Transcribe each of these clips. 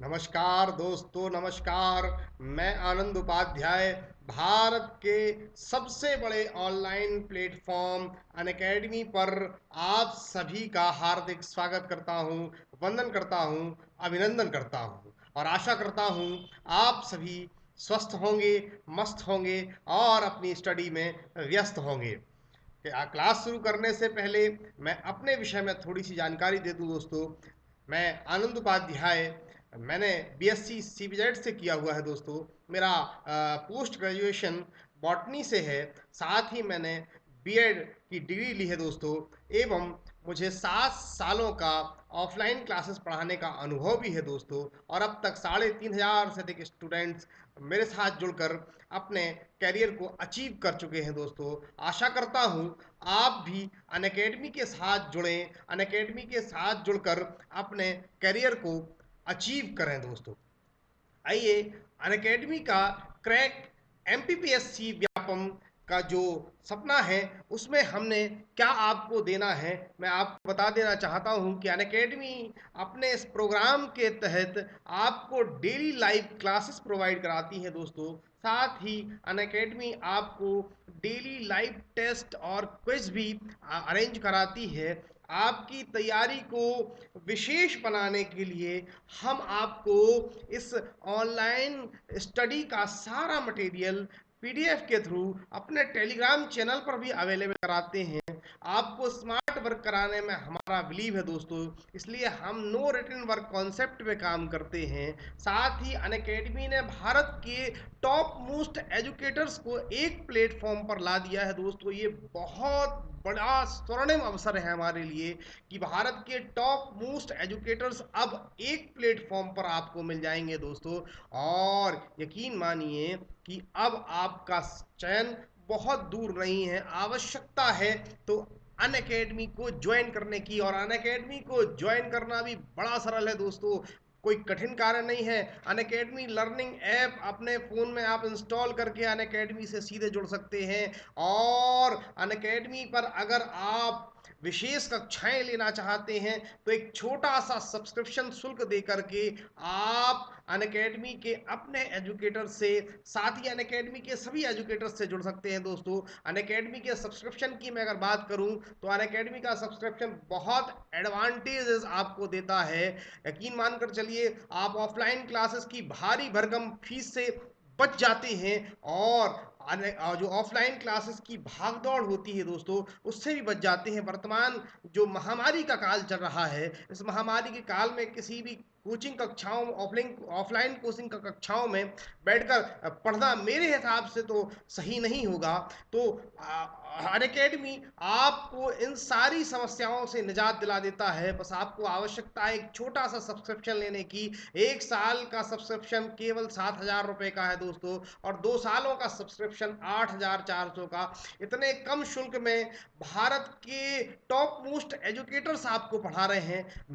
नमस्कार दोस्तों, नमस्कार। मैं आनंद उपाध्याय भारत के सबसे बड़े ऑनलाइन प्लेटफॉर्म अनअकैडमी पर आप सभी का हार्दिक स्वागत करता हूं, वंदन करता हूं, अभिनंदन करता हूं और आशा करता हूं आप सभी स्वस्थ होंगे, मस्त होंगे और अपनी स्टडी में व्यस्त होंगे। क्लास शुरू करने से पहले मैं अपने विषय में थोड़ी सी जानकारी दे दूं दोस्तों। मैं आनंद उपाध्याय, मैंने बीएससी सीबीजेड से किया हुआ है दोस्तों। मेरा पोस्ट ग्रेजुएशन बॉटनी से है। साथ ही मैंने बीएड की डिग्री ली है दोस्तों। एवं मुझे 7 सालों का ऑफलाइन क्लासेस पढ़ाने का अनुभव भी है दोस्तों। और अब तक 3500 से अधिक स्टूडेंट्स मेरे साथ जुड़कर अपने करियर को अचीव कर चुके हैं दोस्तों। आशा करता हूँ आप भी अनअकैडमी के साथ जुड़ें, अनअकैडमी के साथ जुड़कर अपने करियर को अचीव करें दोस्तों। आइए, अनअकैडमी का क्रैक एमपीपीएससी व्यापम का जो सपना है उसमें हमने क्या आपको देना है, मैं आपको बता देना चाहता हूं कि अनअकैडमी अपने इस प्रोग्राम के तहत आपको डेली लाइव क्लासेस प्रोवाइड कराती है दोस्तों। साथ ही अनअकैडमी आपको डेली लाइव टेस्ट और क्विज भी अरेंज कराती है। आपकी तैयारी को विशेष बनाने के लिए हम आपको इस ऑनलाइन स्टडी का सारा मटेरियल पीडीएफ के थ्रू अपने टेलीग्राम चैनल पर भी अवेलेबल कराते हैं। आपको स्मार्ट वर्क कराने में हमारा बिलीव है दोस्तों, इसलिए हम नो रिटन वर्क कॉन्सेप्ट पे काम करते हैं। साथ ही अनअकैडमी ने भारत के टॉप मोस्ट एजुकेटर्स को एक प्लेटफॉर्म पर ला दिया है दोस्तों। ये बहुत बड़ा स्वर्णिम अवसर है हमारे लिए कि भारत के टॉप मोस्ट एजुकेटर्स अब एक प्लेटफॉर्म पर आपको मिल जाएंगे दोस्तों। और यकीन मानिए कि अब आपका चयन बहुत दूर नहीं है। आवश्यकता है तो अनअकैडमी को ज्वाइन करने की, और अनअकैडमी को ज्वाइन करना भी बड़ा सरल है दोस्तों, कोई कठिन कार्य नहीं है। अनअकैडमी लर्निंग ऐप अपने फ़ोन में आप इंस्टॉल करके अनअकैडमी से सीधे जुड़ सकते हैं। और अनअकैडमी पर अगर आप विशेष कक्षाएं लेना चाहते हैं तो एक छोटा सा सब्सक्रिप्शन शुल्क दे करके आप अनअकैडमी के अपने एजुकेटर से, साथ ही अनअकैडमी के सभी एजुकेटर से जुड़ सकते हैं दोस्तों। अनअकैडमी के सब्सक्रिप्शन की मैं अगर बात करूं तो अनअकैडमी का सब्सक्रिप्शन बहुत एडवांटेजेस आपको देता है। यकीन मानकर चलिए, आप ऑफलाइन क्लासेस की भारी भरकम फीस से बच जाते हैं और जो ऑफलाइन क्लासेस की भागदौड़ होती है दोस्तों उससे भी बच जाते हैं। वर्तमान जो महामारी का काल चल रहा है, इस महामारी के काल में किसी भी कोचिंग कक्षाओं, ऑफलाइन कोचिंग कक्षाओं में बैठकर पढ़ना मेरे हिसाब से तो सही नहीं होगा। तो अनअकैडमी आपको इन सारी समस्याओं से निजात दिला देता है। बस आपको आवश्यकता है एक छोटा सा सब्सक्रिप्शन लेने की। 1 साल का सब्सक्रिप्शन केवल 7,000 रुपये का है दोस्तों, और 2 सालों का सब्सक्रिप्शन 8,400 का। इतने कम शुल्क में भारत के टॉप मोस्ट एजुकेटर्स आपको पढ़ा रहे हैं।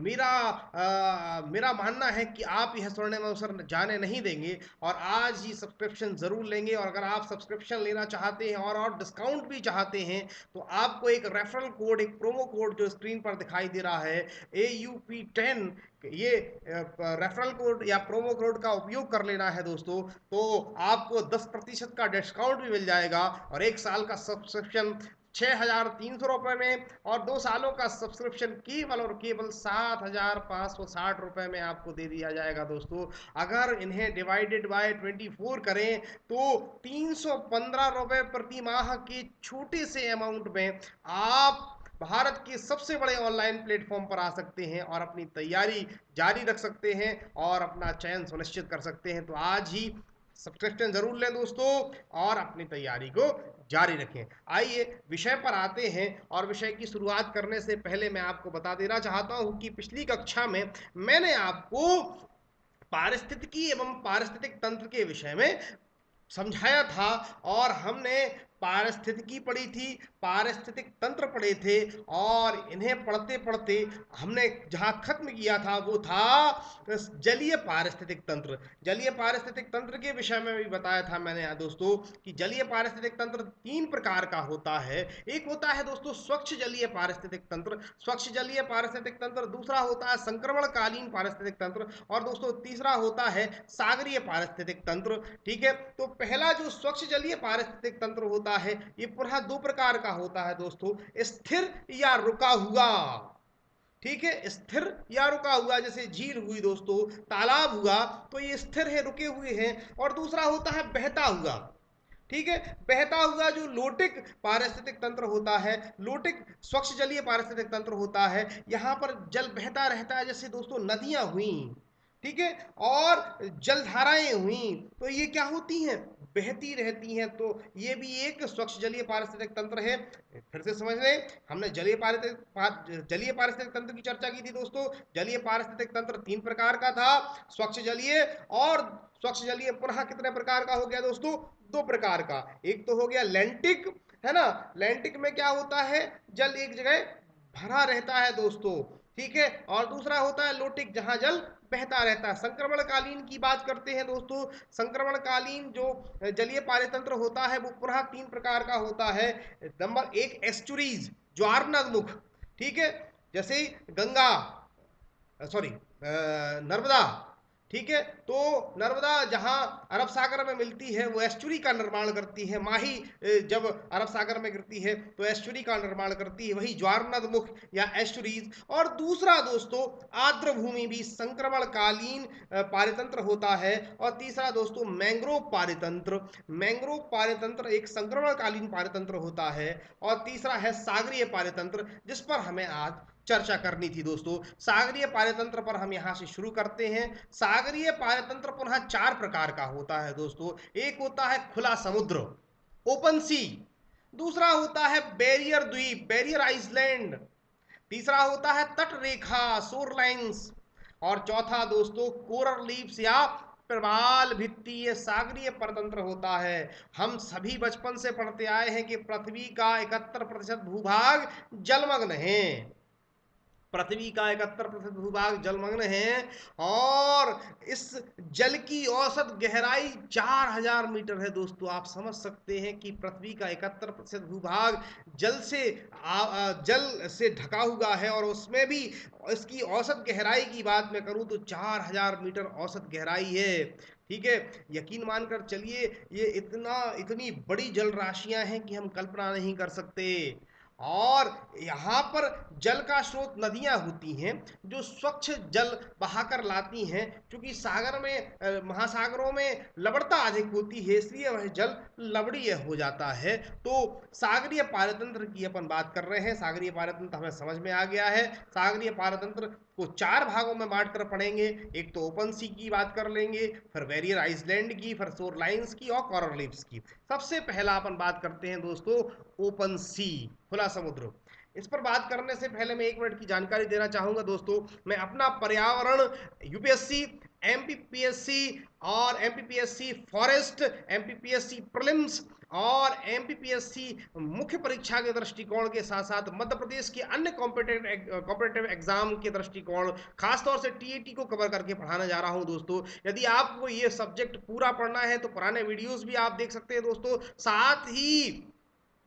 मेरा मानना है कि आप यह स्वर्णिम अवसर जाने नहीं देंगे और आज ही सब्सक्रिप्शन जरूर लेंगे। और अगर आप सब्सक्रिप्शन लेना चाहते हैं और डिस्काउंट भी चाहते हैं तो आपको एक रेफरल कोड, एक प्रोमो कोड जो स्क्रीन पर दिखाई दे रहा है, AUP10, ये रेफरल कोड या प्रोमो कोड का उपयोग कर लेना है दोस्तों। तो आपको 10% का डिस्काउंट भी मिल जाएगा और 1 साल का सब्सक्रिप्शन 6,300 रुपये में, और 2 सालों का सब्सक्रिप्शन केवल और केवल 7,560 रुपये में आपको दे दिया जाएगा दोस्तों। अगर इन्हें डिवाइडेड बाय 24 करें तो 315 रुपये प्रति माह के छोटे से अमाउंट में आप भारत के सबसे बड़े ऑनलाइन प्लेटफॉर्म पर आ सकते हैं और अपनी तैयारी जारी रख सकते हैं और अपना चयन सुनिश्चित कर सकते हैं। तो आज ही सब्सक्रिप्शन जरूर लें दोस्तों और अपनी तैयारी को जारी रखें। आइए विषय पर आते हैं, और विषय की शुरुआत करने से पहले मैं आपको बता देना चाहता हूं कि पिछली कक्षा में मैंने आपको पारिस्थितिकी एवं पारिस्थितिक तंत्र के विषय में समझाया था और हमने पारिस्थितिकी पढ़ी थी, पारिस्थितिक तंत्र पढ़े थे, और इन्हें पढ़ते पढ़ते हमने जहां खत्म किया था वो था जलीय पारिस्थितिक तंत्र। जलीय पारिस्थितिक तंत्र के विषय में भी बताया था मैंने दोस्तों कि जलीय पारिस्थितिक तंत्र 3 प्रकार का होता है। एक होता है दोस्तों स्वच्छ जलीय पारिस्थितिक तंत्र, स्वच्छ जलीय पारिस्थितिक तंत्र। दूसरा होता है संक्रमणकालीन पारिस्थितिक तंत्र, और दोस्तों तीसरा होता है सागरीय पारिस्थितिक तंत्र। ठीक है, तो पहला जो स्वच्छ जलीय पारिस्थितिक तंत्र होता है ये पुनः 2 प्रकार का होता है दोस्तों, स्थिर या रुका हुआ। ठीक है, स्थिर या रुका हुआ, जैसे झील हुई दोस्तों, तालाब हुआ, तो ये स्थिर है, रुके हुए हैं। और दूसरा होता है बहता हुआ। ठीक है, बहता हुआ जो लोटिक पारिस्थितिक तंत्र होता है, लोटिक स्वच्छ जलीय पारिस्थितिक तंत्र होता है, यहाँ पर जल बहता रहता है, जैसे दोस्तों नदियां हुई। ठीक है, और जलधाराएं हुई, तो ये क्या होती हैं, बहती रहती हैं। तो ये भी एक स्वच्छ जलीय पारिस्थितिक तंत्र है। फिर से समझ लें, हमने जलीय पारिस्थितिक तंत्र की चर्चा की थी दोस्तों। जलीय पारिस्थितिक तंत्र 3 प्रकार का था, स्वच्छ जलीय, और स्वच्छ जलीय पुनः कितने प्रकार का हो गया दोस्तों, 2 प्रकार का। एक तो हो गया लैंटिक, है ना, लैंटिक में क्या होता है, जल एक जगह भरा रहता है दोस्तों। ठीक है, और दूसरा होता है लोटिक, जहां जल बहता रहता है। संक्रमणकालीन की बात करते हैं दोस्तों। संक्रमणकालीन जो जलीय पारितंत्र होता है वो पुनः 3 प्रकार का होता है। नंबर 1 एस्चुरीज, ज्वारनदमुख। ठीक है, जैसे गंगा, सॉरी, नर्मदा। ठीक है, तो नर्मदा जहां अरब सागर में मिलती है वो एस्चुरी का निर्माण करती है। माही जब अरब सागर में गिरती है तो एस्चुरी का निर्माण करती है, वही ज्वारनदमुख या एस्चुरीज। और दूसरा दोस्तों आर्द्र भूमि भी संक्रमणकालीन पारितंत्र होता है। और तीसरा दोस्तों मैंग्रोव पारितंत्र। मैंग्रोव पारितंत्र एक संक्रमणकालीन पारितंत्र होता है। और तीसरा है सागरीय पारितंत्र, जिस पर हमें आज चर्चा करनी थी दोस्तों। सागरीय पारितंत्र पर हम यहां से शुरू करते हैं। सागरीय पारितंत्र पुनः 4 प्रकार का होता है दोस्तों। एक होता है खुला समुद्र, ओपन सी। दूसरा होता है बैरियर द्वीप, बैरियर आइसलैंड। तीसरा होता है तट रेखा, शोर लाइन्स। और चौथा दोस्तों कोरल लीव्स या प्रवाल भित्तीय सागरीय परतंत्र होता है। हम सभी बचपन से पढ़ते आए हैं कि पृथ्वी का 71% भूभाग जलमग्न है। पृथ्वी का 71% भूभाग जलमग्न है, और इस जल की औसत गहराई 4000 मीटर है दोस्तों। आप समझ सकते हैं कि पृथ्वी का 71% भूभाग जल से ढका हुआ है, और उसमें भी इसकी औसत गहराई की बात मैं करूं तो 4000 मीटर औसत गहराई है। ठीक है, यकीन मानकर चलिए, ये इतनी बड़ी जल राशियां हैं कि हम कल्पना नहीं कर सकते। और यहाँ पर जल का स्रोत नदियां होती हैं जो स्वच्छ जल बहाकर लाती हैं। क्योंकि सागर में महासागरों में लवणता अधिक होती है, इसलिए वह जल लवणीय हो जाता है। तो सागरीय पारतंत्र की अपन बात कर रहे हैं। सागरीय पारतंत्र हमें समझ में आ गया है। सागरीय पारतंत्र को 4 भागों में बांट कर पढ़ेंगे। एक तो ओपन सी की बात कर लेंगे, फिर बैरियर आइसलैंड की, फिर शोर लाइन्स की, और कोरल रीफ्स की। सबसे पहला अपन बात करते हैं दोस्तों ओपन सी, खुला समुद्र। इस पर बात करने से पहले मैं 1 मिनट की जानकारी देना चाहूंगा दोस्तों। मैं अपना पर्यावरण, यूपीएससी, एमपीपीएससी और एमपीपीएससी फॉरेस्ट, एमपीपीएससी प्रीलिम्स और एमपीपीएससी मुख्य परीक्षा के दृष्टिकोण के साथ साथ मध्य प्रदेश के अन्य कॉम्पिटेटिव एग्जाम के दृष्टिकोण, खासतौर से टीएटी को कवर करके पढ़ाने जा रहा हूं दोस्तों। यदि आपको ये सब्जेक्ट पूरा पढ़ना है तो पुराने वीडियोस भी आप देख सकते हैं दोस्तों। साथ ही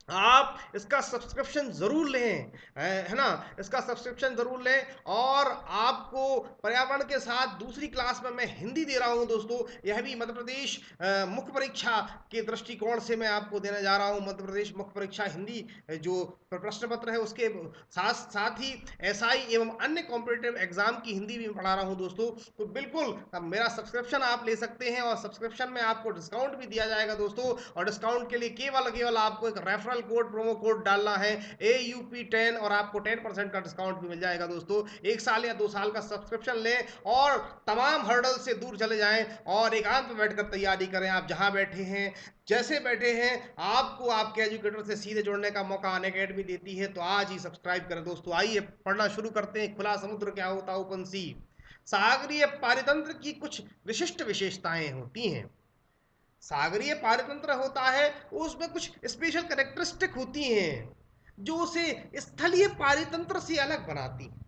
आप इसका सब्सक्रिप्शन जरूर लें, है ना, इसका सब्सक्रिप्शन जरूर लें। और आपको पर्यावरण के साथ दूसरी क्लास में मैं हिंदी दे रहा हूं दोस्तों। यह भी मध्य प्रदेश मुख्य परीक्षा के दृष्टिकोण से मैं आपको देने जा रहा हूं। मध्य प्रदेश मुख्य परीक्षा हिंदी जो प्रश्न पत्र है उसके साथ साथ ही एसआई एवं अन्य कॉम्पिटेटिव एग्जाम की हिंदी भी पढ़ा रहा हूं दोस्तों। तो बिल्कुल मेरा सब्सक्रिप्शन आप ले सकते हैं, और सब्सक्रिप्शन में आपको डिस्काउंट भी दिया जाएगा दोस्तों। और डिस्काउंट के लिए केवल आपको एक रेफरल कोड, प्रोमो कोड डालना है AUP10, और आपको 10% का डिस्काउंट भी मिल जाएगा दोस्तों। 1 साल या 2 साल का सब्सक्रिप्शन लें और तमाम हर्डल से दूर चले जाएं, और एकांत में बैठकर तैयारी करें। आप जहां बैठे हैं, जैसे बैठे हैं, आपको आपके एजुकेटर से सीधे जुड़ने का मौका अनअकैडमी देती है। तो आज ही सब्सक्राइब करें दोस्तों। आइए पढ़ना शुरू करते हैं। खुला समुद्र क्या होता है, ओपन सी। सागरीय पारितंत्र की कुछ विशिष्ट विशेषताएं होती हैं। सागरीय पारतंत्र होता है उसमें कुछ स्पेशल कैरेक्टरिस्टिक होती हैं जो उसे स्थलीय पारतंत्र से अलग बनाती हैं।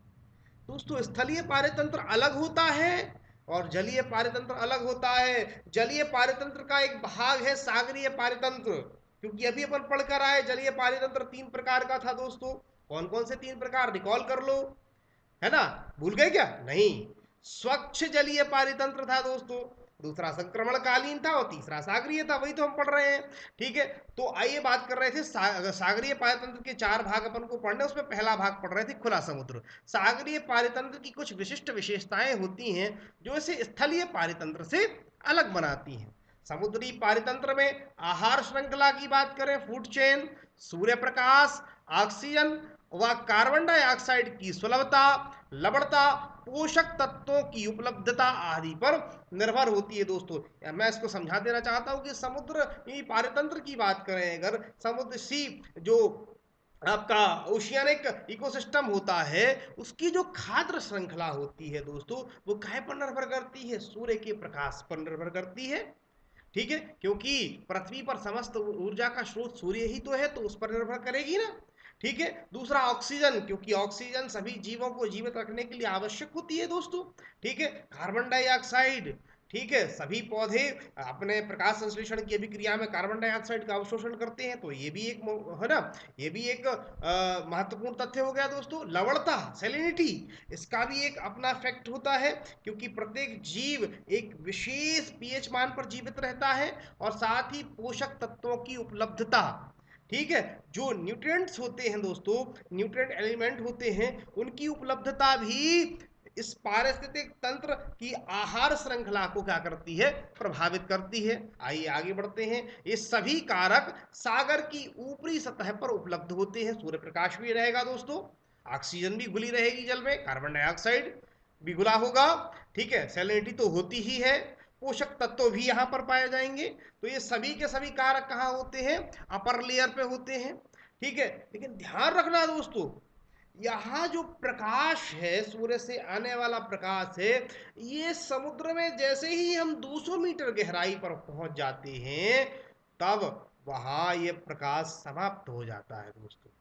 दोस्तों स्थलीय पारतंत्र अलग होता है और जलीय पारतंत्र अलग होता है। जलीय पारतंत्र का एक भाग है सागरीय पारतंत्र, क्योंकि अभी अपन पढ़कर आए जलीय पारतंत्र 3 प्रकार का था दोस्तों। कौन कौन से 3 प्रकार रिकॉल कर लो, है ना, भूल गए क्या? नहीं। स्वच्छ जलीय पारितंत्र था दोस्तों, दूसरा संक्रमणकालीन था और तीसरा सागरीय था, वही तो हम पढ़ रहे हैं। ठीक है, तो आइए बात कर रहे थे सागरीय पारितंत्र के 4 भाग अपन को पढ़ने, उसमें पहला भाग पढ़ रहे थे खुला समुद्र। सागरीय पारितंत्र की कुछ विशिष्ट विशेषताएं होती हैं जो इसे स्थलीय पारितंत्र से अलग बनाती हैं। समुद्री पारितंत्र में आहार श्रृंखला की बात करें, food chain, Surya Prakash, oxygen व कार्बन डाइऑक्साइड की सुलभता, लवणता, पोषक तत्वों की उपलब्धता आदि पर निर्भर होती है दोस्तों। मैं इसको समझा देना चाहता हूं कि समुद्र पारितंत्र की बात करें अगर, समुद्र सी जो आपका ओशियानिक इकोसिस्टम होता है उसकी जो खाद्य श्रृंखला होती है दोस्तों, वो काहे पर निर्भर करती है? सूर्य के प्रकाश पर निर्भर करती है। ठीक है, क्योंकि पृथ्वी पर समस्त ऊर्जा का स्रोत सूर्य ही तो है, तो उस पर निर्भर करेगी ना। ठीक है, दूसरा ऑक्सीजन, क्योंकि ऑक्सीजन सभी जीवों को जीवित रखने के लिए आवश्यक होती है दोस्तों। ठीक है, कार्बन डाइऑक्साइड, ठीक है, सभी पौधे अपने प्रकाश संश्लेषण की अभिक्रिया में कार्बन डाइऑक्साइड का अवशोषण करते हैं, तो ये भी एक है ना, ये भी एक महत्वपूर्ण तथ्य हो गया दोस्तों। लवणता, सैलिनिटी, इसका भी एक अपना फैक्ट होता है, क्योंकि प्रत्येक जीव एक विशेष पीएच मान पर जीवित रहता है, और साथ ही पोषक तत्वों की उपलब्धता। ठीक है, जो न्यूट्रिएंट्स होते हैं दोस्तों, न्यूट्रिएंट एलिमेंट होते हैं, उनकी उपलब्धता भी इस पारिस्थितिक तंत्र की आहार श्रृंखला को क्या करती है? प्रभावित करती है। आइए आगे बढ़ते हैं। ये सभी कारक सागर की ऊपरी सतह पर उपलब्ध होते हैं। सूर्य प्रकाश भी रहेगा दोस्तों, ऑक्सीजन भी घुली रहेगी जल में, कार्बन डाइऑक्साइड भी घुला होगा। ठीक है, सैलिनिटी तो होती ही है, पोषक तत्व भी यहाँ पर पाए जाएंगे। तो ये सभी के सभी कारक कहाँ होते हैं? अपर लेयर पे होते हैं। ठीक है, लेकिन ध्यान रखना दोस्तों, यहाँ जो प्रकाश है, सूर्य से आने वाला प्रकाश है, ये समुद्र में जैसे ही हम 200 मीटर गहराई पर पहुंच जाते हैं, तब वहां ये प्रकाश समाप्त हो जाता है दोस्तों।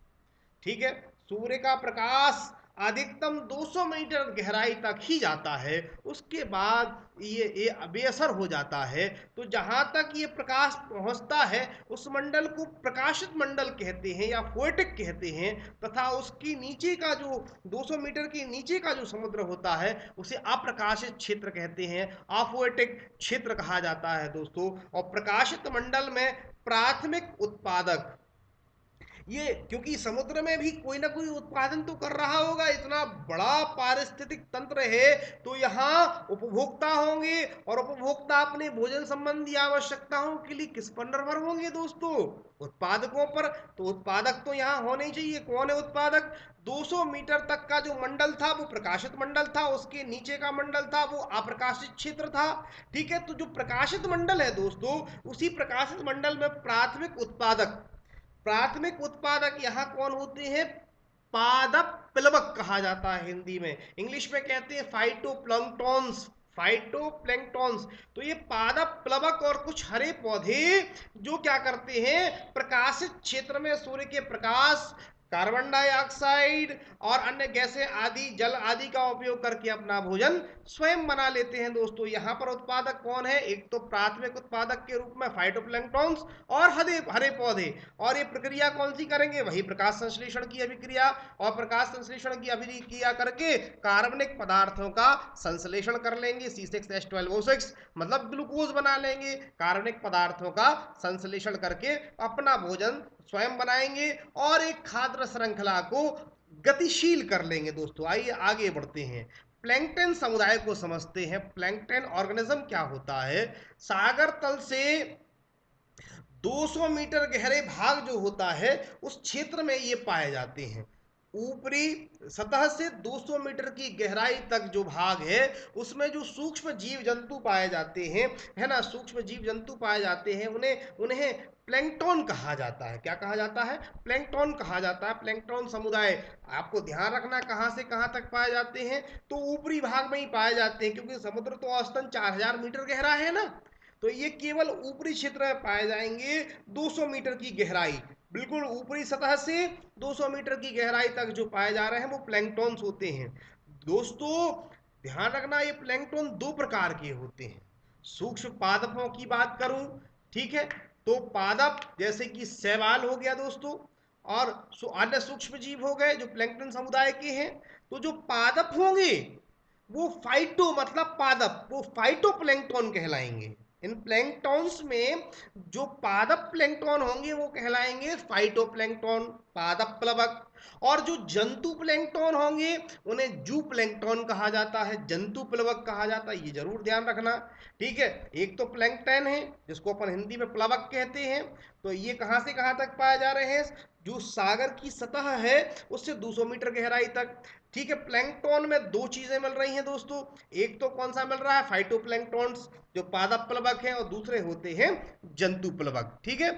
ठीक है, सूर्य का प्रकाश अधिकतम 200 मीटर गहराई तक ही जाता है, उसके बाद ये बेअसर हो जाता है। तो जहां तक ये प्रकाश पहुंचता है उस मंडल को प्रकाशित मंडल कहते हैं या फोएटिक कहते हैं, तथा उसकी नीचे का जो 200 मीटर के नीचे का जो समुद्र होता है उसे अप्रकाशित क्षेत्र कहते हैं, अफोएटिक क्षेत्र कहा जाता है दोस्तों। और प्रकाशित मंडल में प्राथमिक उत्पादक, ये क्योंकि समुद्र में भी कोई ना कोई उत्पादन तो कर रहा होगा, इतना बड़ा पारिस्थितिक तंत्र है, तो यहाँ उपभोक्ता होंगे, और उपभोक्ता अपने भोजन संबंधी आवश्यकताओं के लिए किस पर निर्भर होंगे दोस्तों? उत्पादकों पर। तो उत्पादक तो यहाँ होने ही चाहिए। कौन है उत्पादक? 200 मीटर तक का जो मंडल था वो प्रकाशित मंडल था, उसके नीचे का मंडल था वो अप्रकाशित क्षेत्र था। ठीक है, तो जो प्रकाशित मंडल है दोस्तों, उसी प्रकाशित मंडल में प्राथमिक उत्पादक, प्राथमिक उत्पादक यहाँ कौन होते हैं? पादप प्लवक कहा जाता है हिंदी में, इंग्लिश में कहते हैं फाइटोप्लैंक्टॉन्स, फाइटोप्लैंक्टॉन्स। तो ये पादप प्लवक और कुछ हरे पौधे जो क्या करते हैं? प्रकाशित क्षेत्र में सूर्य के प्रकाश, कार्बन डाइऑक्साइड और अन्य गैसें आदि, जल आदि का उपयोग करके अपना भोजन स्वयं बना लेते हैं दोस्तों। यहाँ पर उत्पादक कौन है? एक तो प्राथमिक उत्पादक के रूप में फाइटोप्लैंक्टॉन्स और हरे हरे पौधे। और ये प्रक्रिया कौन सी करेंगे? वही प्रकाश संश्लेषण की अभिक्रिया, और प्रकाश संश्लेषण की अभिक्रिया करके कार्बनिक पदार्थों का संश्लेषण कर लेंगे, C6H12O6, मतलब ग्लूकोज बना लेंगे। कार्बनिक पदार्थों का संश्लेषण करके अपना भोजन स्वयं बनाएंगे और एक खाद्य श्रृंखला को गतिशील कर लेंगे दोस्तों। आइए आगे बढ़ते हैं, प्लैंकटन समुदाय को समझते हैं। प्लैंकटन ऑर्गेनिज्म क्या होता है? सागर तल से 200 मीटर गहरे भाग जो होता है उस क्षेत्र में ये पाए जाते हैं। ऊपरी सतह से 200 मीटर की गहराई तक जो भाग है उसमें जो सूक्ष्म जीव जंतु पाए जाते हैं, है ना, सूक्ष्म जीव जंतु पाए जाते हैं, उन्हें उन्हें प्लैंकटन कहा जाता है। क्या कहा जाता है? प्लैंकटन कहा जाता है। प्लैंकटन समुदाय, आपको ध्यान रखना कहां से कहां तक पाए जाते हैं, तो ऊपरी भाग में ही पाए जाते हैं, क्योंकि समुद्र तो औसतन 4000 मीटर गहरा है ना। तो ये केवल ऊपरी क्षेत्र में पाए जाएंगे 200 मीटर की गहराई, बिल्कुल ऊपरी सतह से 200 मीटर की गहराई तक जो पाए जा रहे हैं वो प्लैंकटॉन्स होते हैं। दोस्तों ध्यान रखना, ये प्लैंकटॉन दो प्रकार के होते हैं। सूक्ष्म पादपों की बात करूं, ठीक है, तो पादप जैसे कि शैवाल हो गया दोस्तों, और अन्य सूक्ष्म जीव हो गए जो प्लैंकटन समुदाय के हैं। तो जो पादप होंगे वो फाइटो मतलब पादप, वो फाइटो प्लैंकटन कहलाएंगे। इन प्लैंकटॉन्स में जो पादप प्लैंकटन होंगे वो कहलाएंगे फाइटो प्लैंकटन, पादप प्लवक। और जो जंतु प्लैंकटन होंगे उन्हें जू प्लैंकटन कहा जाता है, जंतु प्लवक कहा जाता है, ये जरूर ध्यान रखना। ठीक है, एक तो प्लैंकटन है जिसको अपन हिंदी में प्लवक कहते हैं, तो ये कहां से कहां तक पाए जा रहे हैं, जो सागर की सतह है उससे 200 मीटर गहराई तक। ठीक है, प्लैंकटन में दो चीजें मिल रही हैं दोस्तों, एक तो कौन सा मिल रहा है, फाइटोप्लैंक्टन्स जो पादप प्लवक है, और दूसरे होते हैं जंतु प्लवक। ठीक है,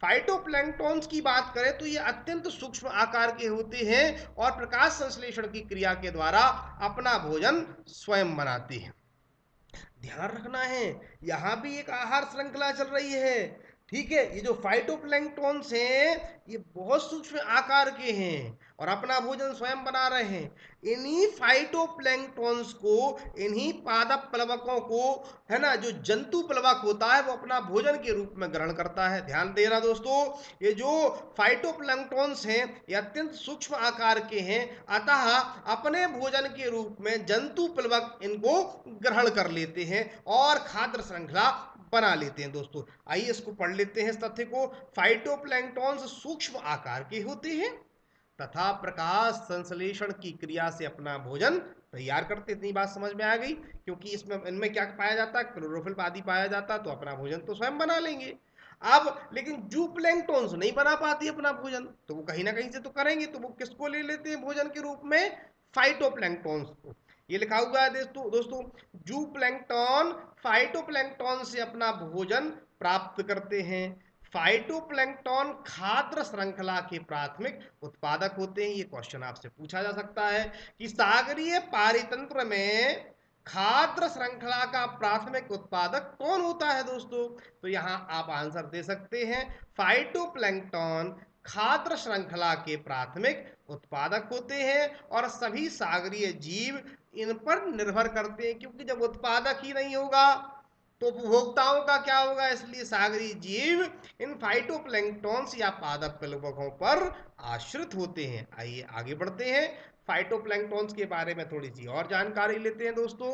फाइटोप्लैंक्टन्स की बात करें तो ये अत्यंत सूक्ष्म आकार के होते हैं और प्रकाश संश्लेषण की क्रिया के द्वारा अपना भोजन स्वयं बनाते हैं। ध्यान रखना है, यहां भी एक आहार श्रृंखला चल रही है। ठीक है, ये जो फाइटोप्लैंक्टन्स हैं ये बहुत सूक्ष्म आकार के हैं और अपना भोजन स्वयं बना रहे हैं। इन्हीं फाइटोप्लैंक्टन्स को, इन्हीं पादप प्लवकों को, है ना, जो जंतु प्लवक होता है वो अपना भोजन के रूप में ग्रहण करता है। ध्यान देना दोस्तों, ये जो फाइटोप्लैंक्टन्स हैं ये अत्यंत सूक्ष्म आकार के हैं, अतः अपने भोजन के रूप में जंतु प्लवक इनको ग्रहण कर लेते हैं और खाद्य श्रृंखला बना लेते हैं। दोस्तों आइए इसको पढ़ लेते हैं इस तथ्य को। फाइटोप्लैंक्टन्स सूक्ष्म आकार के होते हैं तथा प्रकाश संश्लेषण की क्रिया से अपना भोजन तैयार करते। इतनी बात समझ में आ गई, क्योंकि इसमें इनमें क्या पाया जाता है, क्लोरोफिल आदि पाया जाता है, तो अपना भोजन तो स्वयं बना लेंगे। अब लेकिन जू प्लैंक्टन्स नहीं बना पाती अपना भोजन, तो वो कहीं ना कहीं से तो करेंगे, तो वो किसको ले लेते हैं भोजन के रूप में, फाइटोप्लैंक्टन्स को। ये लिखा हुआ है दोस्तों, जू प्लैंक्टन फाइटोप्लैंक्टन से अपना भोजन प्राप्त करते हैं। फाइटोप्लैंक्टन खाद्य श्रृंखला के प्राथमिक उत्पादक होते हैं। ये क्वेश्चन आपसे पूछा जा सकता है कि सागरीय पारितंत्र में खाद्य श्रृंखला का प्राथमिक उत्पादक कौन होता है दोस्तों, तो यहां आप आंसर दे सकते हैं फाइटोप्लैंक्टन खाद्य श्रृंखला के प्राथमिक उत्पादक होते हैं और सभी सागरीय जीव इन पर निर्भर करते हैं, क्योंकि जब उत्पादक ही नहीं होगा तो उपभोक्ताओं का क्या होगा, इसलिए सागरीय जीव इन फाइटोप्लैंक्टन्स या पादप प्लवकों पर आश्रित होते हैं। आइए आगे बढ़ते हैं, फाइटोप्लैंक्टन्स के बारे में थोड़ी सी और जानकारी लेते हैं दोस्तों।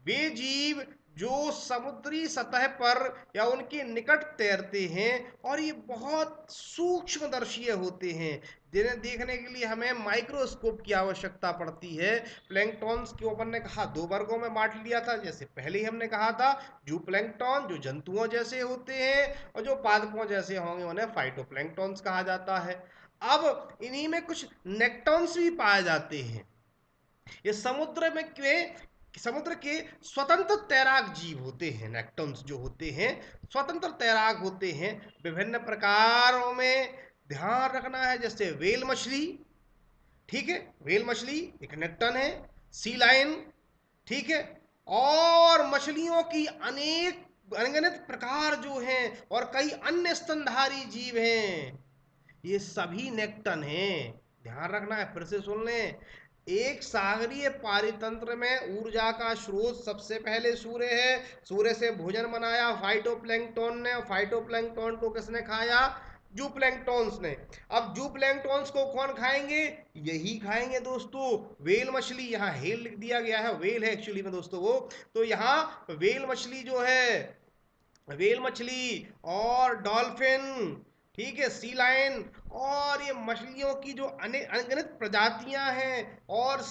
वे जीव जो समुद्री सतह पर या उनके निकट तैरते हैं और ये बहुत सूक्ष्मदर्शीय होते हैं, जिन्हें देखने के लिए हमें माइक्रोस्कोप की आवश्यकता पड़ती है। प्लैंक्टन्स को अपन ने कहा दो वर्गों में बांट लिया था, जैसे पहले ही हमने कहा था, जू प्लैंक्टन जो जंतुओं जैसे होते हैं और जो पादपों जैसे होंगे उन्हें फाइटोप्लैंक्टन्स कहा जाता है। अब इन्हीं में कुछ नेक्टॉन्स भी पाए जाते हैं। ये समुद्र के स्वतंत्र तैराक जीव होते हैं। नेक्टॉन्स जो होते हैं स्वतंत्र तैराक होते हैं विभिन्न प्रकारों में। ध्यान रखना है, जैसे वेल मछली, ठीक है, वेल मछली एक नेक्टन है, सी लाइन, ठीक है, और मछलियों की अनेक अनगिनत प्रकार जो हैं और कई अन्य स्तनधारी जीव हैं, ये सभी नेक्टन हैं। ध्यान रखना है, फिर से सुन लें, एक सागरीय पारितंत्र में ऊर्जा का स्रोत सबसे पहले सूर्य है। सूर्य से भोजन बनाया फाइटोप्लैंक्टन ने, फाइटोप्लैंक्टन को किसने खाया, जूप्लैंक्टन्स ने। अब जूप्लैंक्टन्स को कौन खाएंगे, यही खाएंगे दोस्तों, वेल मछली। यहाँ हेल लिख दिया गया है, वेल है एक्चुअली में दोस्तों वो, तो यहाँ वेल मछली जो है, वेल मछली और डॉल्फिन, ठीक है, सी लाइन, और ये मछलियों की जो अनगिनत प्रजातियां हैं और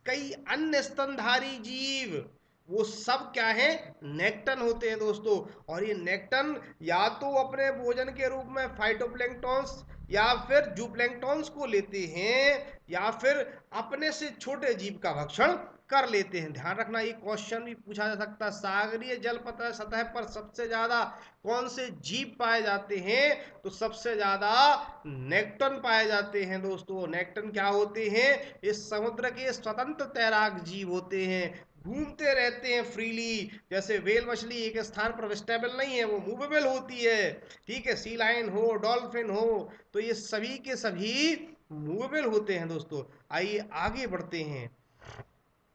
कई अन्य स्तनधारी जीव, वो सब क्या है, नेक्टन होते हैं दोस्तों। और ये नेक्टन या तो अपने भोजन के रूप में फाइटोप्लैंक्टन्स या फिर जूप्लैंक्टन्स को लेते हैं या फिर अपने से छोटे जीव का भक्षण कर लेते हैं। ध्यान रखना, ये क्वेश्चन भी पूछा जा सकता है, सागरीय जल सतह पर सबसे ज्यादा कौन से जीव पाए जाते हैं, तो सबसे ज्यादा नेक्टन पाए जाते हैं दोस्तों। नेक्टन क्या होते हैं, इस समुद्र के स्वतंत्र तैराक जीव होते हैं घूमते रहते हैं फ्रीली। जैसे व्हेल मछली एक स्थान पर स्टेबल नहीं है, वो मूवेबल होती है। ठीक है, सी लायन हो, डॉल्फिन हो, तो ये सभी के सभी मूवेबल होते हैं दोस्तों। आइए आगे बढ़ते हैं,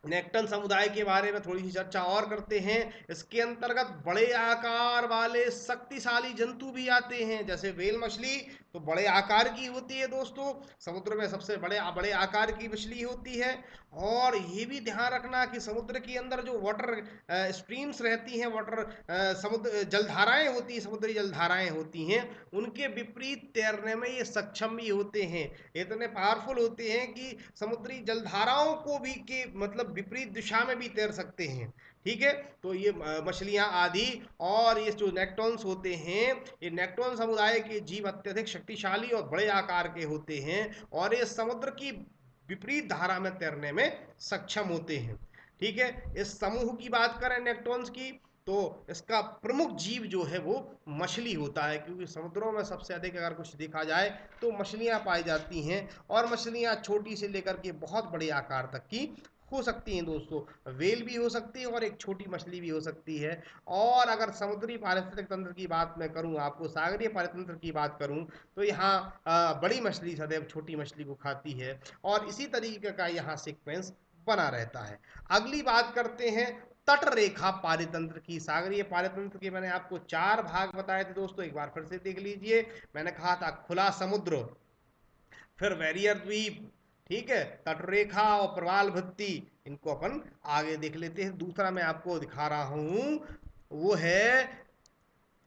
नेक्टन समुदाय के बारे में थोड़ी सी चर्चा और करते हैं। इसके अंतर्गत बड़े आकार वाले शक्तिशाली जंतु भी आते हैं। जैसे व्हेल मछली तो बड़े आकार की होती है दोस्तों, समुद्र में सबसे बड़े बड़े आकार की मछली होती है। और ये भी ध्यान रखना कि समुद्र के अंदर जो वाटर स्ट्रीम्स रहती हैं, वाटर समुद्र जलधाराएं होती हैं, समुद्री जलधाराएं होती हैं, उनके विपरीत तैरने में ये सक्षम भी होते हैं। इतने पावरफुल होते हैं कि समुद्री जलधाराओं को भी के मतलब विपरीत दिशा में भी तैर सकते हैं। ठीक है, तो ये मछलियां आदि और ये जो नेक्टॉन्स होते हैं, ये नेक्टॉन समुदाय के जीव अत्यधिक शक्तिशाली और बड़े आकार के होते हैं, और ये समुद्र की विपरीत धारा में तैरने में सक्षम होते हैं। ठीक है, इस समूह की बात करें नेक्टॉन्स की, तो इसका प्रमुख जीव जो है वो मछली होता है, क्योंकि समुद्रों में सबसे अधिक अगर कुछ देखा जाए तो मछलियां पाई जाती हैं। और मछलियां छोटी से लेकर के बहुत बड़े आकार तक की हो सकती हैं दोस्तों। वेल भी हो सकती है और एक छोटी मछली भी हो सकती है। और अगर समुद्री पारिस्थितिक तंत्र की बात मैं करूं, आपको सागरीय पारितंत्र की बात करूं, तो यहाँ बड़ी मछली सदैव छोटी मछली को खाती है, और इसी तरीके का यहाँ सीक्वेंस बना रहता है। अगली बात करते हैं तट रेखा पारितंत्र की। सागरीय पारितंत्र के मैंने आपको 4 भाग बताए थे दोस्तों, एक बार फिर से देख लीजिए। मैंने कहा था खुला समुद्र, फिर बैरियर द्वीप, ठीक है, तटरेखा और प्रवाल भित्ति, इनको अपन आगे देख लेते हैं। दूसरा मैं आपको दिखा रहा हूं, वो है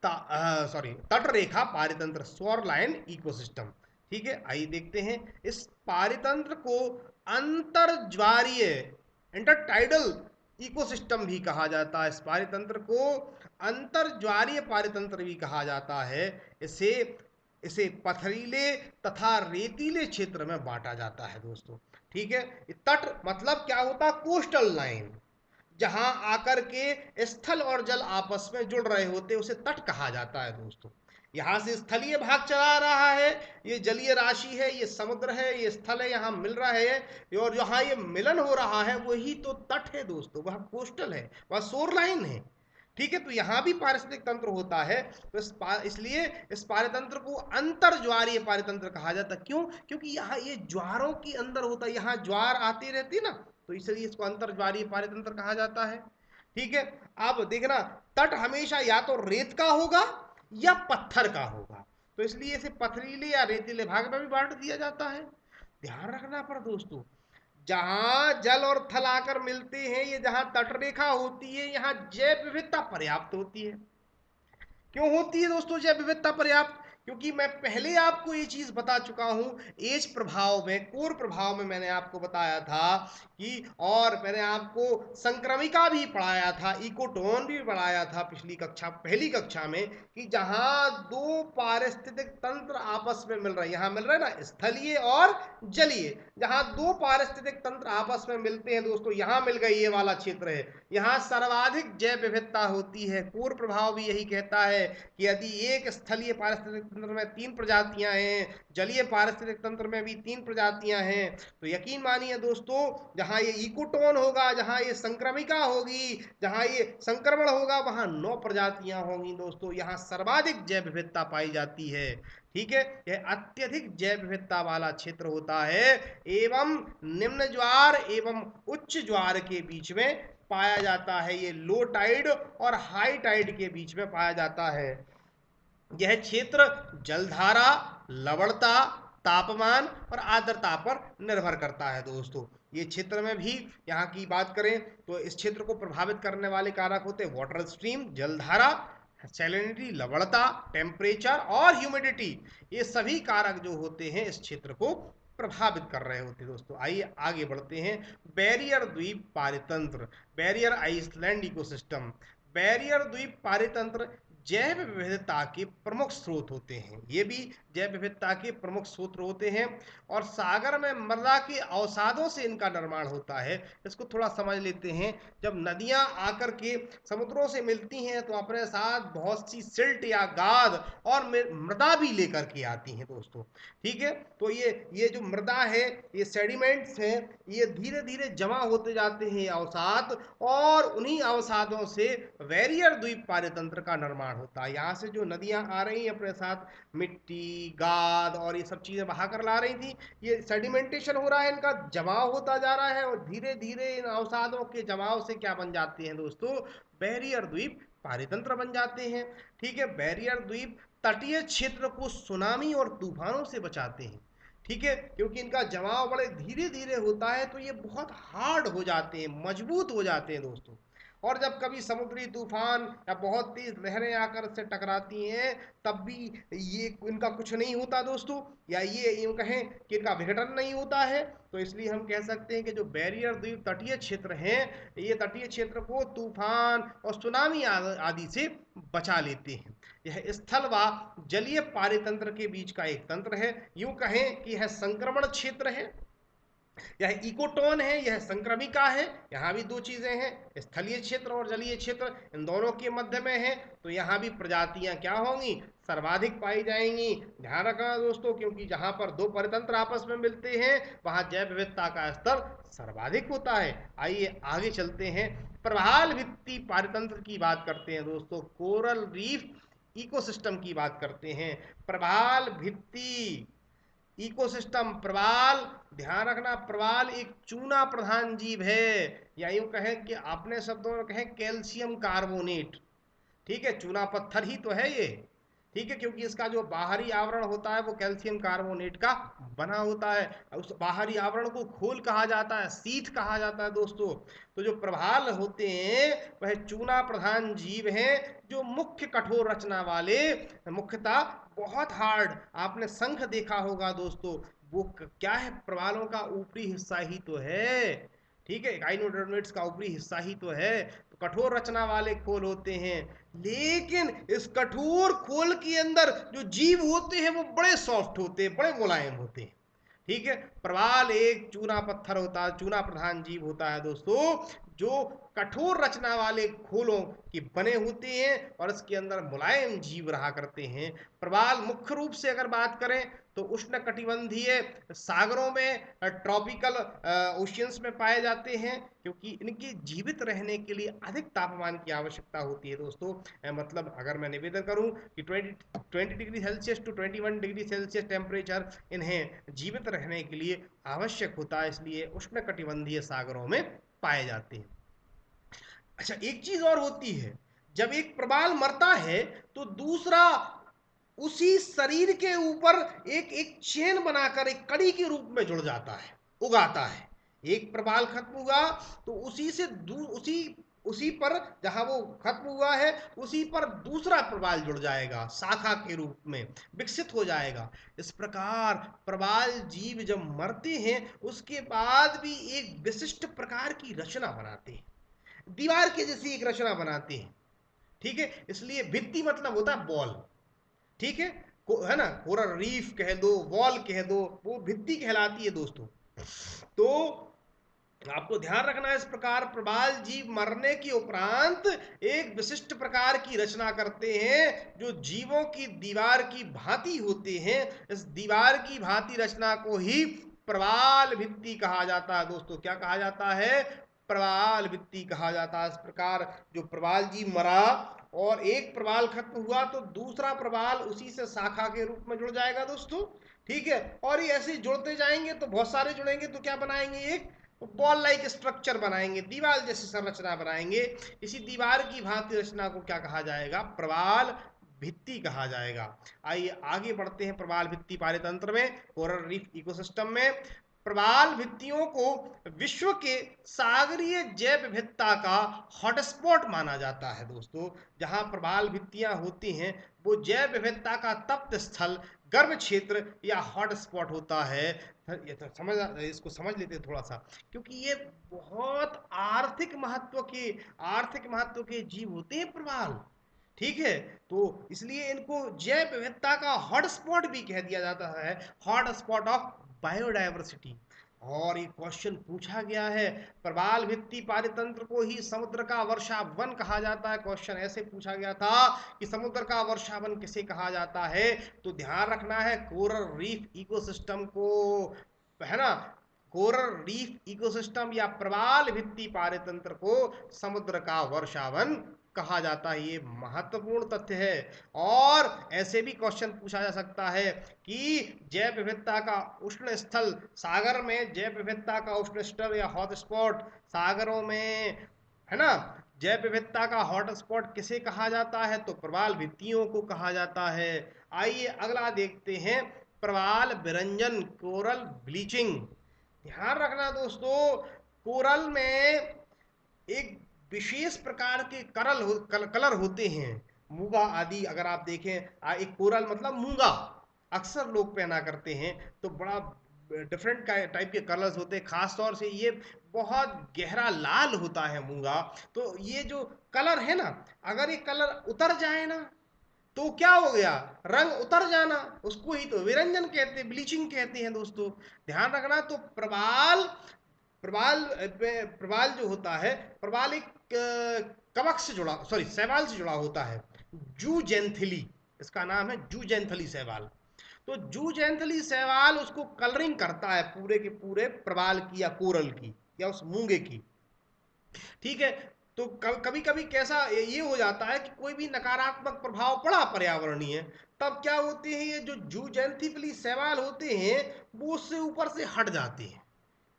तट रेखा पारितंत्र, शोर लाइन इकोसिस्टम। ठीक है, आइए देखते हैं। इस पारितंत्र को अंतर्ज्वारीय, इंटरटाइडल इकोसिस्टम भी कहा जाता है। इस पारितंत्र को अंतर्ज्वारीय पारितंत्र भी कहा जाता है। इसे इसे पथरीले तथा रेतीले क्षेत्र में बांटा जाता है दोस्तों। ठीक है, तट मतलब क्या होता है, कोस्टल लाइन, जहां आकर के स्थल और जल आपस में जुड़ रहे होते, उसे तट कहा जाता है दोस्तों। यहां से स्थलीय भाग चला रहा है, ये जलीय राशि है, ये समुद्र है, ये स्थल है, यहाँ मिल रहा है, और जहां ये मिलन हो रहा है वही तो तट है दोस्तों, वह कोस्टल है, वह शोर लाइन है। ठीक है, तो यहां भी पारिस्थितिक तंत्र होता है। तो इसलिए इस पारितंत्र को अंतर्ज्वारीय पारितंत्र कहा जाता है। क्यों? क्योंकि यहाँ ये ज्वारों के अंदर होता है, यहाँ ज्वार आती रहती है ना, तो इसलिए इसको अंतर्ज्वारीय पारितंत्र कहा जाता है। ठीक है, अब देखना, तट हमेशा या तो रेत का होगा या पत्थर का होगा, तो इसलिए इसे पथरीले या रेतीले भाग में भी बांट दिया जाता है। ध्यान रखना पर दोस्तों, जहां जल और थल आकर मिलते हैं, ये जहां तटरेखा होती है, यहां जैव विविधता पर्याप्त होती है। क्यों होती है दोस्तों जैव विविधता पर्याप्त? क्योंकि मैं पहले आपको ये चीज बता चुका हूं, एज प्रभाव में, कोर प्रभाव में मैंने आपको बताया था कि, और मैंने आपको संक्रमिका भी पढ़ाया था, इकोटोन भी पढ़ाया था पिछली कक्षा, पहली कक्षा में, कि जहां दो पारिस्थितिक तंत्र आपस में मिल रहे हैं, यहां मिल रहे हैं ना, स्थलीय और जलीय, जहां दो पारिस्थितिक तंत्र आपस में मिलते हैं दोस्तों, यहां मिल गई, ये वाला क्षेत्र है, यहाँ सर्वाधिक जैव विविधता होती है। कोर प्रभाव भी यही कहता है कि यदि एक स्थलीय पारिस्थितिक तंत्र में 3 प्रजातियां हैं, जलीय पारिस्थितिक तंत्र में भी 3 प्रजातियां हैं, तो यकीन मानिए दोस्तों, जहां ये इकोटोन होगा, जहां ये संक्रमिका होगी, जहां ये संक्रमण होगा, वहां 9 प्रजातियां होंगी दोस्तों। यहाँ सर्वाधिक जैव विविधता पाई जाती है। ठीक है, यह अत्यधिक जैव विविधता वाला क्षेत्र होता है, एवं निम्न ज्वार एवं उच्च ज्वार के बीच में पाया जाता है। ये लो टाइड और हाई टाइड के बीच में पाया जाता है। यह क्षेत्र जलधारा, लवणता, तापमान और आर्द्रता पर निर्भर करता है दोस्तों। ये क्षेत्र में भी, यहाँ की बात करें तो इस क्षेत्र को प्रभावित करने वाले कारक होते हैं वाटर स्ट्रीम, जलधारा, सैलिनिटी, लवणता, टेम्परेचर और ह्यूमिडिटी। ये सभी कारक जो होते हैं इस क्षेत्र को प्रभावित कर रहे होते हैं दोस्तों। आइए आगे बढ़ते हैं। बैरियर द्वीप पारितंत्र, बैरियर आइसलैंड इकोसिस्टम। बैरियर द्वीप पारितंत्र जैव विविधता के प्रमुख स्रोत होते हैं। ये भी जैव विविधता के प्रमुख स्रोत होते हैं और सागर में मृदा के अवसादों से इनका निर्माण होता है। इसको थोड़ा समझ लेते हैं। जब नदियां आकर के समुद्रों से मिलती हैं तो अपने साथ बहुत सी सिल्ट या गाद और मृदा भी लेकर के आती हैं दोस्तों। ठीक है, तो ये जो मृदा है, ये सेडिमेंट्स हैं, ये धीरे धीरे जमा होते जाते हैं अवसाद, और उन्हीं अवसादों से बैरियर द्वीप पारेतंत्र का निर्माण होता है। यहाँ से जो नदियां आ रही हैं अपने साथ मिट्टी, गाद और ये सब चीजें बहा कर ला रही थी, ये सेडिमेंटेशन हो रहा है, इनका जमाव होता जा रहा है, और धीरे धीरे इन अवसादों के जमाव से क्या बन जाते हैं दोस्तों, बैरियर द्वीप पारेतंत्र बन जाते हैं। ठीक है, बैरियर द्वीप तटीय क्षेत्र को सुनामी और तूफानों से बचाते हैं। ठीक है, क्योंकि इनका जमाव बड़े धीरे धीरे होता है तो ये बहुत हार्ड हो जाते हैं, मजबूत हो जाते हैं दोस्तों। और जब कभी समुद्री तूफान या बहुत तेज लहरें आकर से टकराती हैं, तब भी ये इनका कुछ नहीं होता दोस्तों, या ये यूं कहें कि इनका विघटन नहीं होता है। तो इसलिए हम कह सकते हैं कि जो बैरियर द्वीप तटीय क्षेत्र हैं, ये तटीय क्षेत्र को तूफान और सुनामी आदि से बचा लेते हैं। यह स्थल व जलीय पारेतंत्र के बीच का एक तंत्र है। यूं कहें कि यह संक्रमण क्षेत्र है, यह इकोटोन है, यह संक्रमिका है। यहाँ भी दो चीजें हैं, स्थलीय क्षेत्र और जलीय क्षेत्र, इन दोनों के मध्य में है। तो यहाँ भी प्रजातियां क्या होंगी, सर्वाधिक पाई जाएंगी। ध्यान रखना दोस्तों, क्योंकि जहां पर दो परितंत्र आपस में मिलते हैं वहां जैव विविधता का स्तर सर्वाधिक होता है। आइए आगे चलते हैं, प्रवाल भित्ति पारितंत्र की बात करते हैं दोस्तों, कोरल रीफ इकोसिस्टम की बात करते हैं। प्रवाल भित्ति इकोसिस्टम, प्रवाल, ध्यान रखना, प्रवाल एक चूना प्रधान जीव है, या यूं कहें कि अपने शब्दों में कहें कैल्शियम कार्बोनेट। ठीक है, चूना पत्थर ही तो है ये। ठीक है, क्योंकि इसका जो बाहरी आवरण होता है वो कैल्शियम कार्बोनेट का बना होता है। उस बाहरी आवरण को खोल कहा जाता है, शीथ कहा जाता है दोस्तों। तो जो प्रवाल होते हैं वह चूना प्रधान जीव हैं, जो मुख्य कठोर रचना वाले, मुख्यतः बहुत हार्ड, आपने शंख देखा होगा दोस्तों, वो क्या है, प्रवालों का ऊपरी हिस्सा ही तो है। ठीक है, गाइनोडर्मेट्स का ऊपरी हिस्सा ही तो है। तो कठोर रचना वाले खोल होते हैं, लेकिन इस कठोर खोल के अंदर जो जीव होते हैं वो बड़े सॉफ्ट होते हैं, बड़े मुलायम होते हैं। ठीक है, प्रवाल एक चूना पत्थर होता है, चूना प्रधान जीव होता है दोस्तों, जो कठोर रचना वाले खोलों के बने होते हैं और इसके अंदर मुलायम जीव रहा करते हैं। प्रवाल मुख्य रूप से अगर बात करें तो उष्ण कटिबंधीय सागरों में, ट्रॉपिकल ओशियंस में पाए जाते हैं, क्योंकि इनके जीवित रहने के लिए अधिक तापमान की आवश्यकता होती है दोस्तों। मतलब अगर मैं निवेदन करूं कि 20 degree Celsius to 21 degree Celsius temperature इन्हें जीवित रहने के लिए आवश्यक होता है, इसलिए उष्ण कटिबंधीय सागरों में पाए जाते हैं। अच्छा, एक चीज और होती है, जब एक प्रबाल मरता है तो दूसरा उसी शरीर के ऊपर एक एक चेन बनाकर एक कड़ी के रूप में जुड़ जाता है, उगाता है। एक प्रबाल खत्म हुआ तो उसी से उसी उसी पर, जहां वो खत्म हुआ है उसी पर दूसरा प्रबाल जुड़ जाएगा, शाखा के रूप में विकसित हो जाएगा। इस प्रकार प्रबाल जीव जब मरते हैं उसके बाद भी एक विशिष्ट प्रकार की रचना बनाते हैं, दीवार के जैसी एक रचना बनाते हैं। ठीक है, इसलिए भित्ति मतलब होता है बॉल। ठीक है, है ना, कोरल रीफ कह दो, वॉल कह दो, वो भित्ति कहलाती है दोस्तों। तो आपको ध्यान रखना है, इस प्रकार प्रबाल जीव मरने के उपरांत एक विशिष्ट प्रकार की रचना करते हैं जो जीवों की दीवार की भांति होते हैं। इस दीवार की भांति रचना को ही प्रबाल भित्ति कहा जाता है दोस्तों। क्या कहा जाता है, प्रबाल भित्ति कहा जाता है। इस प्रकार जो प्रबाल जीव मरा और एक प्रबाल खत्म हुआ तो दूसरा प्रबाल उसी से शाखा के रूप में जुड़ जाएगा दोस्तों। ठीक है, और ये ऐसे जुड़ते जाएंगे तो बहुत सारे जुड़ेंगे तो क्या बनाएंगे, एक बॉल लाइक स्ट्रक्चर बनाएंगे, दीवार जैसी संरचना बनाएंगे। इसी दीवार की भांति रचना को क्या कहा जाएगा, प्रबाल भित्ति कहा जाएगा। आइए आगे बढ़ते हैं प्रबाल भित्ति पारेतंत्र में, कोरल रीफ इकोसिस्टम में। प्रबाल भित्तियों को विश्व के सागरीय जैव विविधता का हॉटस्पॉट माना जाता है दोस्तों। जहां प्रबाल भित्तियां होती हैं वो जैव विविधता का तप्त स्थल, गर्म क्षेत्र या हॉटस्पॉट होता है। ये तो समझ, इसको समझ लेते हैं थोड़ा सा, क्योंकि ये बहुत आर्थिक महत्व के जीव होते हैं प्रबाल। ठीक है, तो इसलिए इनको जैव विविधता का हॉटस्पॉट भी कह दिया जाता है, हॉटस्पॉट ऑफ बायोडायवर्सिटी। और ये क्वेश्चन पूछा गया है, प्रवाल भित्ति पारितंत्र को ही समुद्र का वर्षावन कहा जाता है। क्वेश्चन ऐसे पूछा गया था कि समुद्र का वर्षावन किसे कहा जाता है, तो ध्यान रखना है कोरल रीफ इकोसिस्टम को, है ना। कोरल रीफ इकोसिस्टम या प्रवाल भित्ति पारितंत्र को समुद्र का वर्षावन कहा जाता है, ये महत्वपूर्ण तथ्य है। और ऐसे भी क्वेश्चन पूछा जा सकता है कि जैव विविधता का उष्ण स्थल, सागर में जैव विविधता का उष्ण स्थल या हॉटस्पॉट सागरों में, है ना, जैव विविधता का हॉटस्पॉट किसे कहा जाता है, तो प्रवाल भित्तियों को कहा जाता है। आइए अगला देखते हैं, प्रवाल विरंजन, कोरल ब्लीचिंग। ध्यान रखना दोस्तों, कोरल में एक विशेष प्रकार के कलर होते हैं, मूंगा आदि। अगर आप देखें, एक कोरल मतलब मूंगा अक्सर लोग पहना करते हैं, तो बड़ा डिफरेंट टाइप के कलर्स होते हैं। खास तौर से ये बहुत गहरा लाल होता है मूंगा। तो ये जो कलर है ना, अगर ये कलर उतर जाए ना, तो क्या हो गया, रंग उतर जाना, उसको ही तो विरंजन कहते हैं, ब्लीचिंग कहते हैं दोस्तों। ध्यान रखना, तो प्रवाल प्रवाल प्रवाल जो होता है, प्रवाल एक कवक से जुड़ा, सॉरी शैवाल से जुड़ा होता है, जूजेंथिली, इसका नाम है जूजेंथली शैवाल। तो जूजेंथली शैवाल उसको कलरिंग करता है पूरे के पूरे प्रवाल की या कोरल की या उस मूंगे की, ठीक है। तो कभी कभी कैसा ये हो जाता है कि कोई भी नकारात्मक प्रभाव पड़ा पर्यावरणीय, तब क्या होते हैं, ये जो जूजेंथिफली शैवाल होते हैं वो उससे ऊपर से हट जाते हैं।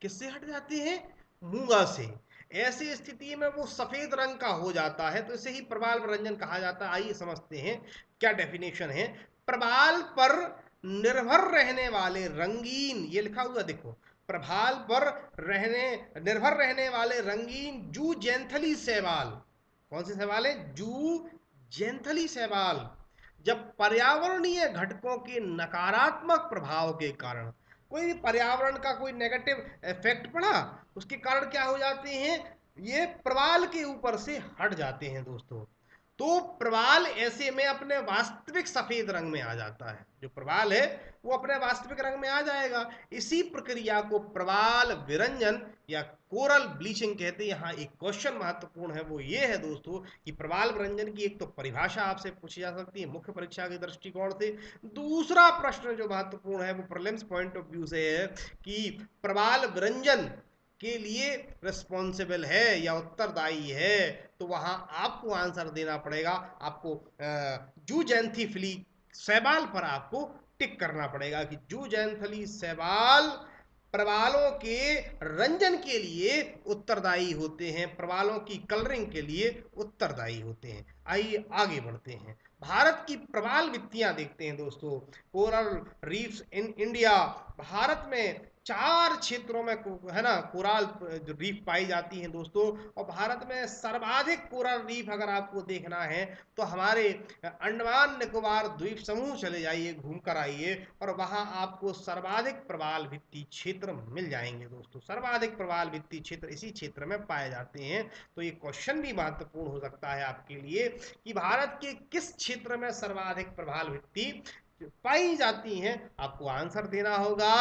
किससे हट जाते हैं, मूंगा से। ऐसी स्थिति में वो सफेद रंग का हो जाता है, तो इसे ही प्रवाल विरंजन कहा जाता है। आइए समझते हैं क्या डेफिनेशन है। प्रवाल पर निर्भर रहने वाले रंगीन, ये लिखा हुआ देखो, प्रवाल पर निर्भर रहने वाले रंगीन जू जैंथली शैवाल। कौन से शैवाल है, जू जैंथली शैवाल, जब पर्यावरणीय घटकों के नकारात्मक प्रभाव के कारण, कोई भी पर्यावरण का कोई नेगेटिव इफेक्ट पड़ा, उसके कारण क्या हो जाते हैं, ये प्रवाल के ऊपर से हट जाते हैं दोस्तों। तो प्रवाल ऐसे में अपने वास्तविक सफेद रंग में आ जाता है, जो प्रवाल है वो अपने वास्तविक रंग में आ जाएगा। इसी प्रक्रिया को प्रवाल विरंजन या कोरल ब्लीचिंग कहते हैं। यहाँ एक क्वेश्चन महत्वपूर्ण है, वो ये है दोस्तों कि प्रवाल विरंजन की एक तो परिभाषा आपसे पूछी जा सकती है मुख्य परीक्षा के दृष्टिकोण से। दूसरा प्रश्न जो महत्वपूर्ण है वो प्रीलिम्स पॉइंट ऑफ व्यू से है कि प्रवाल विरंजन के लिए रिस्पॉन्सिबल है या उत्तरदायी है, तो वहां आपको आंसर देना पड़ेगा। आपको जूजेंथिफली शैवाल पर आपको टिक करना पड़ेगा कि जूजेंथली शैवाल प्रवालों के रंजन के लिए उत्तरदायी होते हैं, प्रवालों की कलरिंग के लिए उत्तरदायी होते हैं। आइए आगे बढ़ते हैं, भारत की प्रवाल वित्तियां देखते हैं दोस्तों। Coral reefs in India, Bharat में 4 क्षेत्रों में है ना कोरल रीफ पाई जाती हैं दोस्तों। और भारत में सर्वाधिक कोरल रीफ अगर आपको देखना है तो हमारे अंडमान निकोबार द्वीप समूह चले जाइए, घूम कर आइए, और वहां आपको सर्वाधिक प्रवाल भित्ति क्षेत्र मिल जाएंगे दोस्तों। सर्वाधिक प्रवाल भित्ति क्षेत्र इसी क्षेत्र में पाए जाते हैं। तो ये क्वेश्चन भी महत्वपूर्ण हो सकता है आपके लिए कि भारत के किस क्षेत्र में सर्वाधिक प्रवाल भित्ति पाई जाती हैं, आपको आंसर देना होगा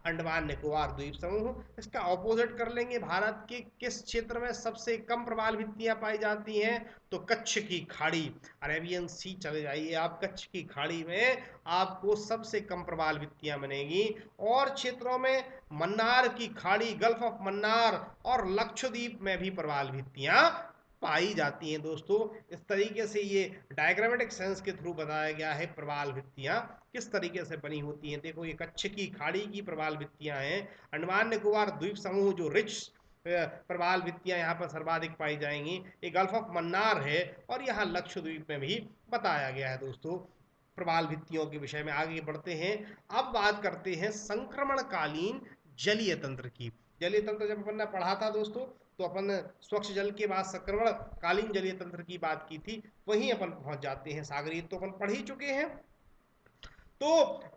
अंडमान निकोबार द्वीप समूह। इसका ऑपोजिट कर लेंगे, भारत के किस क्षेत्र में सबसे कम प्रवाल भित्तियां पाई जाती हैं, तो कच्छ की खाड़ी, अरेबियन सी चले जाइए आप, कच्छ की खाड़ी में आपको सबसे कम प्रवाल भित्तियां बनेगी। और क्षेत्रों में मन्नार की खाड़ी, गल्फ ऑफ मन्नार और लक्षद्वीप में भी प्रवाल भित्तियां पाई जाती हैं दोस्तों। इस तरीके से ये डायग्रामेटिक सेंस के थ्रू बताया गया है प्रवाल भित्तियां किस तरीके से बनी होती हैं। देखो ये कच्छ की खाड़ी की प्रवाल भित्तियां हैं, अंडमान निकोबार द्वीप समूह जो रिच प्रवाल भित्तियां यहाँ पर सर्वाधिक पाई जाएंगी, ये गल्फ ऑफ मन्नार है, और यहाँ लक्षद्वीप में भी बताया गया है दोस्तों। प्रवाल भित्तियों के विषय में आगे बढ़ते हैं। अब बात करते हैं संक्रमणकालीन जलीय तंत्र की। जलीय तंत्र जब अपन ने पढ़ा था दोस्तों, तो अपन स्वच्छ जल के बाद संक्रमण कालीन जलीय तंत्र की बात की थी, वहीं अपन पहुंच जाते हैं। सागरीय तो अपन पढ़ ही चुके हैं। तो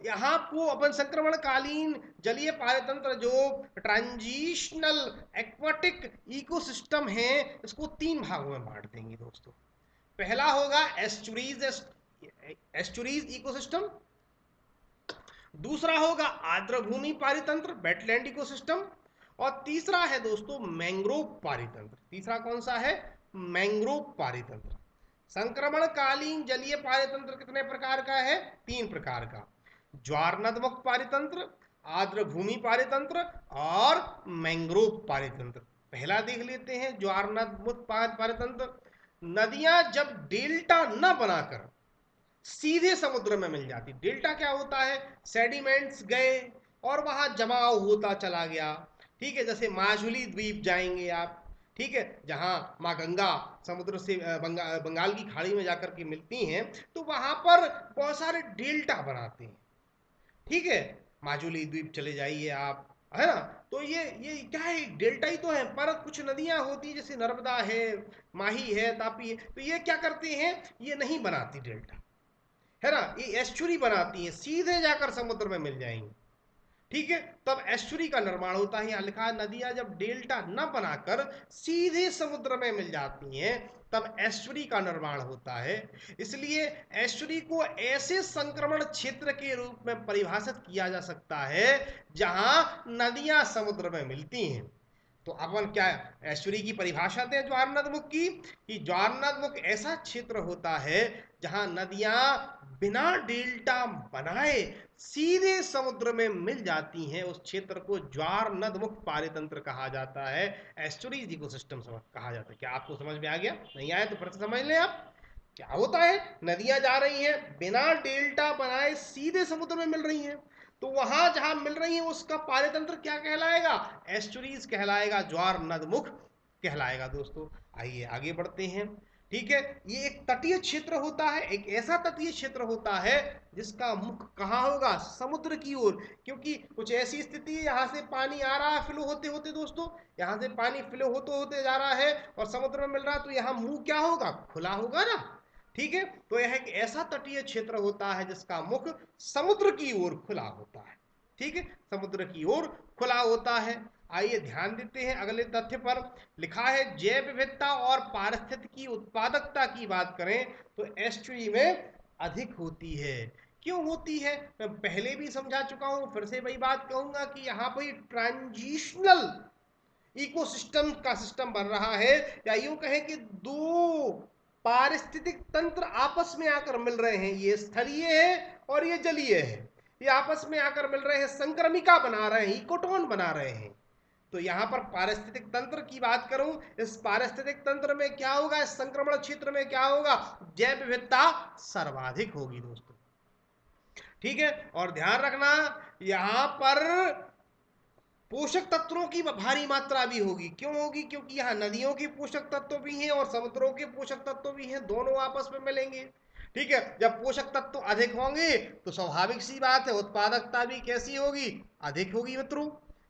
यहाँ को अपन संक्रमण कालीन जलीय पारतंत्र जो ट्रांजिशनल एक्वाटिक इकोसिस्टम है, इसको 3 भागों में बांट देंगे दोस्तों। पहला होगा एस्चुरीज इकोसिस्टम, दूसरा होगा आर्द्रभूमि पारितंत्र वेटलैंड इकोसिस्टम, और तीसरा है दोस्तों मैंग्रोव पारितंत्र। तीसरा कौन सा है? मैंग्रोव पारितंत्र। संक्रमणकालीन जलीय पारितंत्र कितने प्रकार का है? 3 प्रकार का, ज्वार नदमुक्त पारितंत्र, आर्द्रभूमि पारितंत्र और मैंग्रोव पारितंत्र। पहला देख लेते हैं ज्वार नदमुक्त पारितंत्र। नदियां जब डेल्टा न बनाकर सीधे समुद्र में मिल जाती। डेल्टा क्या होता है? सेडिमेंट्स गए और वहां जमाव होता चला गया, ठीक है। जैसे माजुली द्वीप जाएंगे आप, ठीक है, जहां माँ गंगा समुद्र से बंगाल की खाड़ी में जाकर के मिलती हैं, तो वहां पर बहुत सारे डेल्टा बनाते हैं, ठीक है। माजुली द्वीप चले जाइए आप, है ना। तो ये क्या है? डेल्टा ही तो है, पर कुछ नदियां होती हैं जैसे नर्मदा है, माही है, तापी है, तो ये क्या करते हैं? ये नहीं बनाती डेल्टा, है ना, ये एस्चुरी बनाती हैं, सीधे जाकर समुद्र में मिल जाएंगी, ठीक है। तब एस्चुरी का निर्माण होता है। यहां लिखा है नदियां जब डेल्टा न बनाकर सीधे समुद्र में मिल जाती हैं, तब एस्चुरी का निर्माण होता है। इसलिए एस्चुरी को ऐसे संक्रमण क्षेत्र के रूप में परिभाषित किया जा सकता है जहां नदियां समुद्र में मिलती हैं। तो अपन क्या एस्चुरी की परिभाषा दें ज्वार नदमुख की, कि ज्वार नदमुख ऐसा क्षेत्र होता है जहां नदियां बिना डेल्टा बनाए सीधे समुद्र में मिल जाती हैं। उस क्षेत्र को ज्वार नदमुख पारितंत्र कहा जाता है, एस्चुरीज इकोसिस्टम कहा जाता है। क्या आपको समझ में आ गया? नहीं आया तो फिर से समझ लें आप। क्या होता है? नदियां जा रही हैं, बिना डेल्टा बनाए सीधे समुद्र में मिल रही हैं, तो वहां जहां मिल रही है उसका पारितंत्र क्या कहलाएगा? एस्चुरीज कहलाएगा, ज्वार नदमुख कहलाएगा दोस्तों। आइए आगे बढ़ते हैं, ठीक है। ये एक तटीय क्षेत्र होता है, एक ऐसा तटीय क्षेत्र होता है जिसका मुख कहाँ होगा? समुद्र की ओर। क्योंकि कुछ ऐसी स्थिति है, यहाँ से पानी आ रहा है फ्लो होते होते दोस्तों, यहाँ से पानी फ्लो होते होते जा रहा है और समुद्र में मिल रहा है, तो यहाँ मुंह क्या होगा? खुला होगा ना, ठीक है। तो यह एक ऐसा तटीय क्षेत्र होता है जिसका मुख समुद्र की ओर खुला होता है, ठीक है, समुद्र की ओर खुला होता है। आइए ध्यान देते हैं अगले तथ्य पर। लिखा है जैव विविधता और पारिस्थितिकी उत्पादकता की बात करें तो एस्चुरी में अधिक होती है। क्यों होती है? मैं पहले भी समझा चुका हूं, फिर से वही बात कहूंगा कि यहां पर ट्रांजिशनल इकोसिस्टम का सिस्टम बन रहा है, या यूं कहें कि दो पारिस्थितिक तंत्र आपस में आकर मिल रहे हैं। ये स्थलीय है और ये जलीय है, ये आपस में आकर मिल रहे हैं, संक्रमिका बना रहे हैं, इकोटोन बना रहे हैं। तो यहां पर पारिस्थितिक तंत्र की बात करूं, इस पारिस्थितिक तंत्र में क्या होगा? इस संक्रमण क्षेत्र में क्या होगा? जैव विविधता सर्वाधिक होगी दोस्तों, ठीक है। और ध्यान रखना यहां पर पोषक तत्वों की भारी मात्रा भी होगी। क्यों होगी? क्योंकि यहाँ नदियों के पोषक तत्व भी हैं और समुद्रों के पोषक तत्व भी हैं, दोनों आपस में मिलेंगे, ठीक है। जब पोषक तत्व अधिक होंगे तो स्वाभाविक सी बात है उत्पादकता भी कैसी होगी? अधिक होगी मित्रों।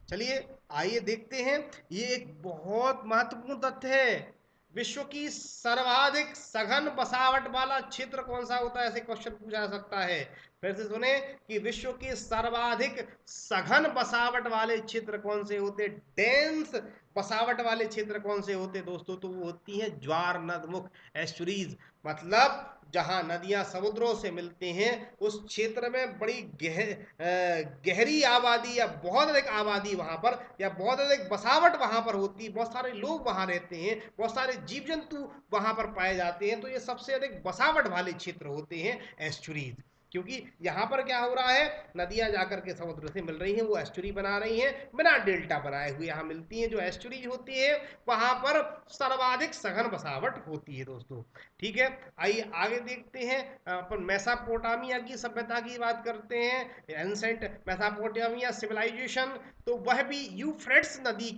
चलिए आइए देखते हैं, ये एक बहुत महत्वपूर्ण तथ्य है। विश्व की सर्वाधिक सघन बसावट वाला क्षेत्र कौन सा होता है? ऐसे क्वेश्चन पूछा जा सकता है। फिर से सुने कि विश्व के सर्वाधिक सघन बसावट वाले क्षेत्र कौन से होते? डेंस बसावट वाले क्षेत्र कौन से होते दोस्तों? तो वो होती है ज्वार नदमुख एस्चुरीज। मतलब जहां नदियां समुद्रों से मिलते हैं उस क्षेत्र में बड़ी गहरी आबादी या बहुत अधिक आबादी वहां पर, या बहुत अधिक बसावट वहां पर होती है, बहुत सारे लोग वहां रहते हैं, बहुत सारे जीव जंतु वहां पर पाए जाते हैं, तो ये सबसे अधिक बसावट वाले क्षेत्र होते हैं एस्चुरीज। क्योंकि यहां पर क्या हो रहा है? नदियां जाकर के समुद्र से मिल रही हैं, वो एस्चुरी बना रही हैं, बिना डेल्टा बनाए हुए यहां मिलती हैं। जो एस्चुरी होती है वहां पर सर्वाधिक सघन बसावट होती है दोस्तों, ठीक है। आइए आगे देखते हैं, अपन मेसोपोटामिया की सभ्यता की बात करते हैं, एंसेंट मेसोपोटामिया सिविलाइजेशन। तो वह भी यूफ्रेट्स नदी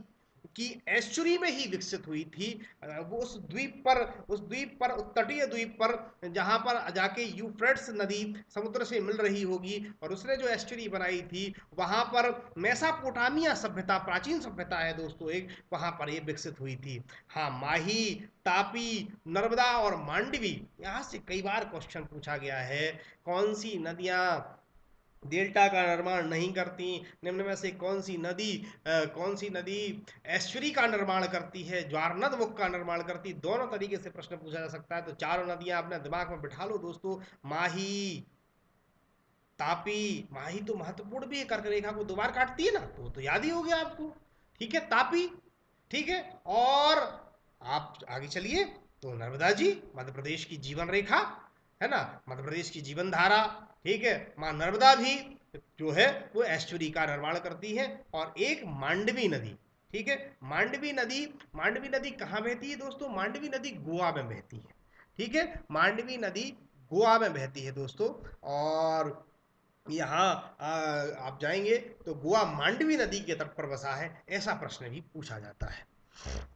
की एस्चुरी में ही विकसित हुई थी। वो उस द्वीप पर तटीय द्वीप पर जहां पर जाके यूफ्रेट्स नदी समुद्र से मिल रही होगी और उसने जो एस्चुरी बनाई थी वहां पर मेसोपोटामिया सभ्यता, प्राचीन सभ्यता है दोस्तों एक, वहां पर ये विकसित हुई थी। हाँ, माही, तापी, नर्मदा और मांडवी, यहां से कई बार क्वेश्चन पूछा गया है। कौन सी नदियां डेल्टा का निर्माण नहीं करती। निम्न में से कौन सी नदी एस्चुरी का निर्माण करती है, ज्वारनदमुख का निर्माण करती। दोनों तरीके से प्रश्न पूछा जा सकता है। तो चारों नदियां अपने दिमाग में बिठा लो दोस्तों। माही, तापी। माही तो महत्वपूर्ण भी है, कर्क रेखा को दो बार काटती है ना, तो याद ही हो गया आपको। ठीक है, तापी। ठीक है। और आप आगे चलिए, तो नर्मदा जी, मध्य प्रदेश की जीवन रेखा है ना, मध्य प्रदेश की जीवन धारा। ठीक है, माँ नर्मदा भी जो है वो एस्चुरी का निर्माण करती है। और एक मांडवी नदी। ठीक है, मांडवी नदी कहाँ बहती है दोस्तों? मांडवी नदी गोवा में बहती है। ठीक है, मांडवी नदी गोवा में बहती है दोस्तों। और यहाँ आप जाएंगे तो गोवा मांडवी नदी के तट पर बसा है, ऐसा प्रश्न भी पूछा जाता है।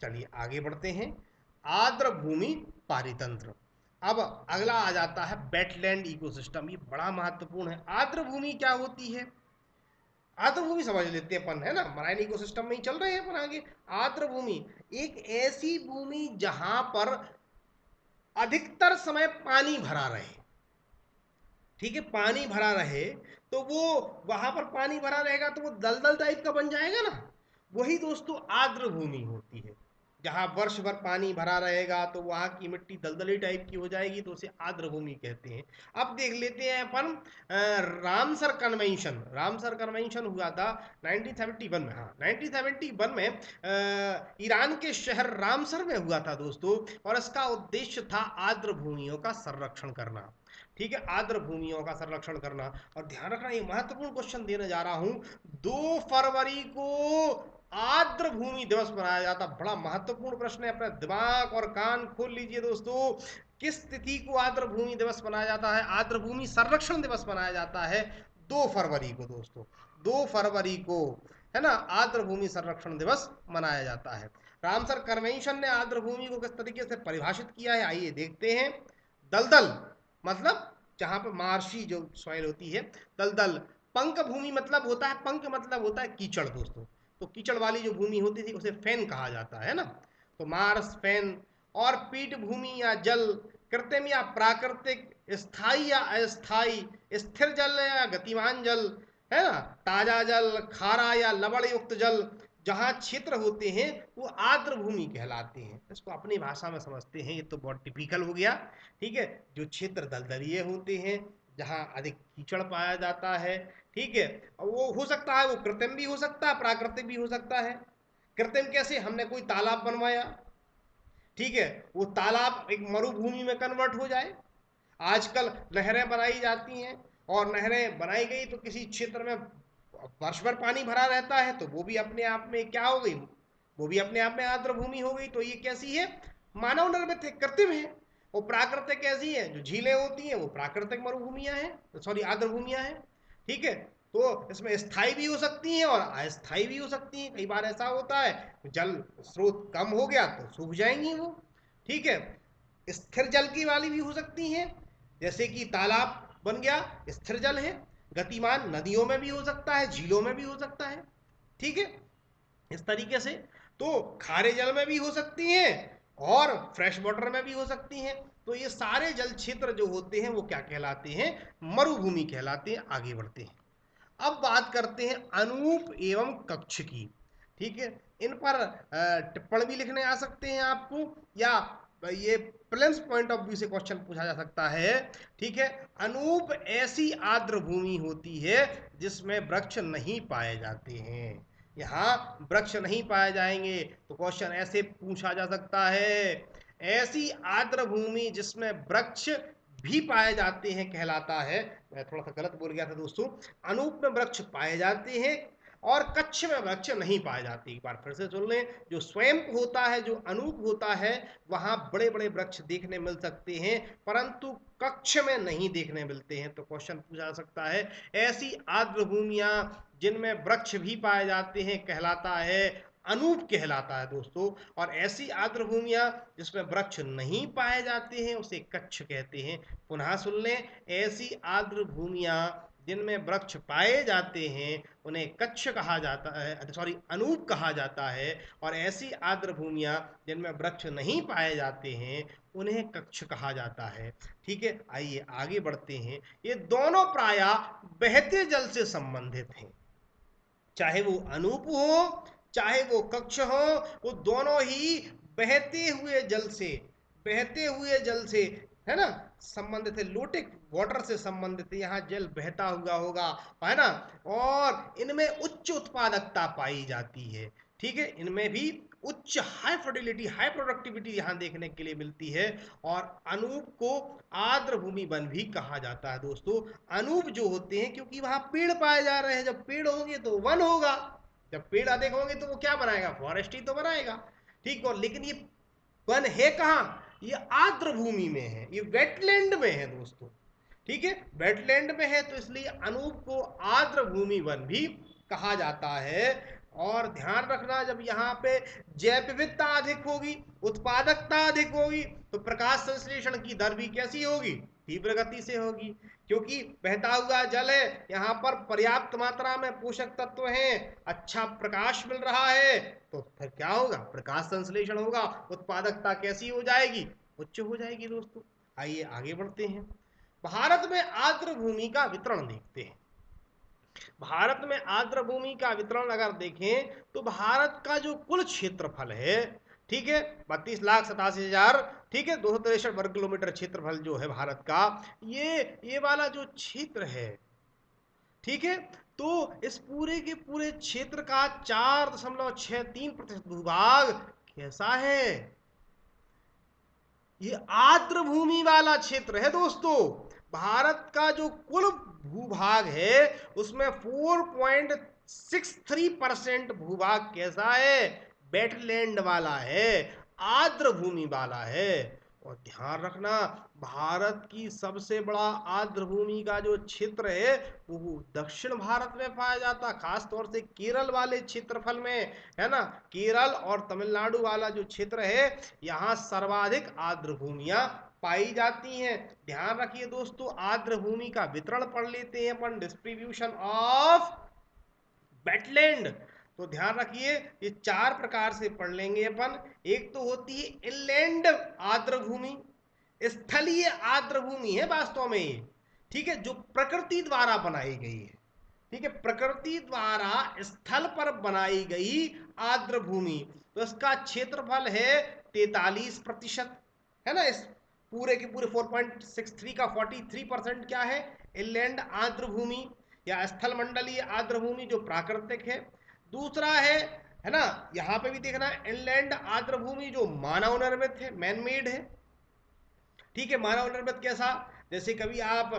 चलिए आगे बढ़ते हैं। आर्द्र भूमि पारितंत्र। अब अगला आ जाता है वेटलैंड इकोसिस्टम। ये बड़ा महत्वपूर्ण है। आर्द्र भूमि क्या होती है? आर्द्र भूमि समझ लेते हैं अपन, है ना, मराइन इकोसिस्टम में ही चल रहे हैं अपन आगे। आर्द्र भूमि एक ऐसी भूमि जहां पर अधिकतर समय पानी भरा रहे। ठीक है, पानी भरा रहे, तो वो वहां पर पानी भरा रहेगा तो वो दलदल टाइप का बन जाएगा ना, वही दोस्तों आर्द्र भूमि होती है। जहां वर्ष भर पानी भरा रहेगा तो वहां की मिट्टी दलदली टाइप की हो जाएगी, तो उसे आर्द्र भूमि कहते हैं। अब देख लेते हैं अपन रामसर कन्वेंशन हुआ था 1971 में। हाँ, 1971 में ईरान के शहर रामसर में हुआ था दोस्तों। और इसका उद्देश्य था आर्द्र भूमियों का संरक्षण करना। ठीक है, आर्द्र भूमियों का संरक्षण करना। और ध्यान रखना, ये महत्वपूर्ण क्वेश्चन देने जा रहा हूं। 2 फरवरी को आर्द्र भूमि दिवस मनाया जाता। बड़ा महत्वपूर्ण प्रश्न है, अपने दिमाग और कान खोल लीजिए दोस्तों। किस तिथि को आर्द्र भूमि दिवस मनाया जाता है? आर्द्र भूमि संरक्षण दिवस मनाया जाता है 2 फरवरी को दोस्तों। 2 फरवरी को, है ना, आर्द्र भूमि संरक्षण दिवस मनाया जाता है। रामसर कन्वेंशन ने आर्द्र भूमि को किस तरीके से परिभाषित किया है, आइए देखते हैं। दलदल मतलब जहां पर मार्शी जो सॉइल होती है, दलदल। पंक भूमि मतलब होता है, पंक मतलब होता है कीचड़ दोस्तों। तो कीचड़ वाली जो भूमि होती थी उसे फेन कहा जाता है ना, तो मार्स, फेन। और पीठ भूमि या जल, कृत्रिम या प्राकृतिक, स्थायी या अस्थायी, स्थिर जल या गतिमान जल, है ना, ताजा जल, खारा या लवण युक्त जल। जहाँ क्षेत्र होते हैं वो आर्द्र भूमि कहलाते हैं। इसको अपनी भाषा में समझते हैं, ये तो बहुत टिपिकल हो गया। ठीक है, जो क्षेत्र दलदलीय होते हैं, जहाँ अधिक कीचड़ पाया जाता है। ठीक है, वो हो सकता है, वो कृत्रिम भी हो सकता है, प्राकृतिक भी हो सकता है। कृत्रिम कैसे? हमने कोई तालाब बनवाया, ठीक है, वो तालाब एक मरुभूमि में कन्वर्ट हो जाए। आजकल नहरें बनाई जाती हैं, और नहरें बनाई गई तो किसी क्षेत्र में वर्ष भर पानी भरा रहता है, तो वो भी अपने आप में क्या हो गई? वो भी अपने आप में आर्द्र भूमि हो गई। तो ये कैसी है? मानव निर्मित है, कृत्रिम है। और प्राकृतिक कैसी है? जो झीलें होती हैं वो प्राकृतिक मरुभूमियां हैं, सॉरी आर्द्र भूमियां हैं। ठीक है, तो इसमें स्थायी भी हो सकती हैं और अस्थायी भी हो सकती हैं। कई बार ऐसा होता है, जल स्रोत कम हो गया तो सूख जाएंगी वो। ठीक है, स्थिर जल की वाली भी हो सकती हैं, जैसे कि तालाब बन गया, स्थिर जल है। गतिमान नदियों में भी हो सकता है, झीलों में भी हो सकता है। ठीक है, इस तरीके से। तो खारे जल में भी हो सकती हैं और फ्रेश वाटर में भी हो सकती हैं। तो ये सारे जल क्षेत्र जो होते हैं वो क्या कहलाते हैं? मरुभूमि कहलाते हैं। आगे बढ़ते हैं। अब बात करते हैं अनूप एवं कक्ष की। ठीक है, इन पर टिप्पण भी लिखने आ सकते हैं आपको, या ये प्लेन्स पॉइंट ऑफ व्यू से क्वेश्चन पूछा जा सकता है। ठीक है, अनूप ऐसी आर्द्र भूमि होती है जिसमें वृक्ष नहीं पाए जाते हैं। यहाँ वृक्ष नहीं पाए जाएंगे, तो क्वेश्चन ऐसे पूछा जा सकता है, ऐसी आर्द्र भूमि जिसमें वृक्ष भी पाए जाते हैं कहलाता है। मैं थोड़ा सा गलत बोल गया था दोस्तों। अनूप में वृक्ष पाए जाते हैं और कच्छ में वृक्ष नहीं पाए जाते। एक बार फिर से सुन लें, जो स्वयं होता है, जो अनूप होता है, वहां बड़े बड़े वृक्ष देखने मिल सकते हैं, परंतु कक्ष में नहीं देखने मिलते हैं। तो क्वेश्चन पूछा जा सकता है, ऐसी आर्द्र भूमियां जिनमें वृक्ष भी पाए जाते हैं कहलाता है अनूप कहलाता है दोस्तों। और ऐसी आर्द्र भूमियां जिसमें वृक्ष नहीं पाए जाते हैं उसे कच्छ कहते हैं। पुनः सुन लें, ऐसी आर्द्र भूमियां जिनमें वृक्ष पाए जाते हैं उन्हें कच्छ कहा जाता है, सॉरी अनूप कहा जाता है, और ऐसी आर्द्र भूमियां जिनमें वृक्ष नहीं पाए जाते हैं उन्हें कच्छ कहा जाता है। ठीक है, आइए आगे बढ़ते हैं। ये दोनों प्रायः बहते जल से संबंधित हैं, चाहे वो अनूप हो चाहे वो कच्छ हो, वो दोनों ही बहते हुए जल से, बहते हुए जल से, है ना, संबंधित है, लोटिक वाटर से संबंधित है। यहाँ जल बहता हुआ होगा, है ना, और इनमें उच्च उत्पादकता पाई जाती है। ठीक है, इनमें भी उच्च हाई फर्टिलिटी, हाई प्रोडक्टिविटी यहाँ देखने के लिए मिलती है। और अनूप को आर्द्र भूमि वन भी कहा जाता है दोस्तों। अनूप जो होते हैं क्योंकि वहां पेड़ पाए जा रहे हैं, जब पेड़ होंगे तो वन होगा, जब पेड़ अधिक होंगे तो वो क्या बनाएगा, फॉरेस्ट ही तो बनाएगा। ठीक, और लेकिन ये वन है कहाँ, ये आर्द्र भूमि में है, ये वेटलैंड में है दोस्तों। ठीक है, वेटलैंड में है, तो इसलिए अनूप को आर्द्र भूमि वन भी कहा जाता है। और ध्यान रखना, जब यहाँ पे जैव विविधता अधिक होगी, उत्पादकता अधिक होगी, तो प्रकाश संश्लेषण की दर भी कैसी होगी, तीव्र गति से होगी। क्योंकि बहता हुआ जल है, यहाँ पर पर्याप्त मात्रा में पोषक तत्व हैं, अच्छा प्रकाश मिल रहा है, तो फिर क्या होगा, प्रकाश संश्लेषण होगा, उत्पादकता कैसी हो जाएगी, उच्च हो जाएगी दोस्तों। आइए आगे बढ़ते हैं। भारत में आर्द्र भूमि का वितरण देखते हैं। भारत में आर्द्र भूमि का वितरण अगर देखें तो भारत का जो कुल क्षेत्रफल है, ठीक है, 32,87,000, ठीक है, 263 वर्ग किलोमीटर क्षेत्रफल जो है भारत का, ये वाला जो क्षेत्र है, ठीक है, तो इस पूरे के पूरे क्षेत्र का 4.63% भूभाग कैसा है, ये आर्द्र भूमि वाला क्षेत्र है दोस्तों। भारत का जो कुल भूभाग है उसमें 4.63% भूभाग कैसा है, वेटलैंड वाला है, आर्द्र भूमि वाला है। और ध्यान रखना, भारत की सबसे बड़ा आर्द्र भूमि का जो क्षेत्र है वो दक्षिण भारत में पाया जाता, खास तौर से केरल वाले क्षेत्रफल में, है ना, केरल और तमिलनाडु वाला जो क्षेत्र है, यहाँ सर्वाधिक आर्द्र भूमियां पाई जाती हैं। ध्यान रखिए दोस्तों, आर्द्र भूमि का वितरण पढ़ लेते हैं अपन, डिस्ट्रीब्यूशन ऑफ वेटलैंड। तो ध्यान रखिए, ये 4 प्रकार से पढ़ लेंगे अपन। एक तो होती है इनलैंड आर्द्र भूमि, स्थलीय आर्द्र भूमि है वास्तव में ये, ठीक है, जो प्रकृति द्वारा बनाई गई है। ठीक है, प्रकृति द्वारा स्थल पर बनाई गई आर्द्र भूमि, तो इसका क्षेत्रफल है 43%, है ना। इस पूरे के पूरे 4.63 का 43% क्या है, इनलैंड आर्द्र भूमि या स्थल मंडलीय आर्द्र भूमि जो प्राकृतिक है। दूसरा है ना, यहाँ पे भी देखना, इनलैंड आर्द्र भूमि जो मानव निर्मित है, मैन मेड है। ठीक है, मानव निर्मित कैसा, जैसे कभी आप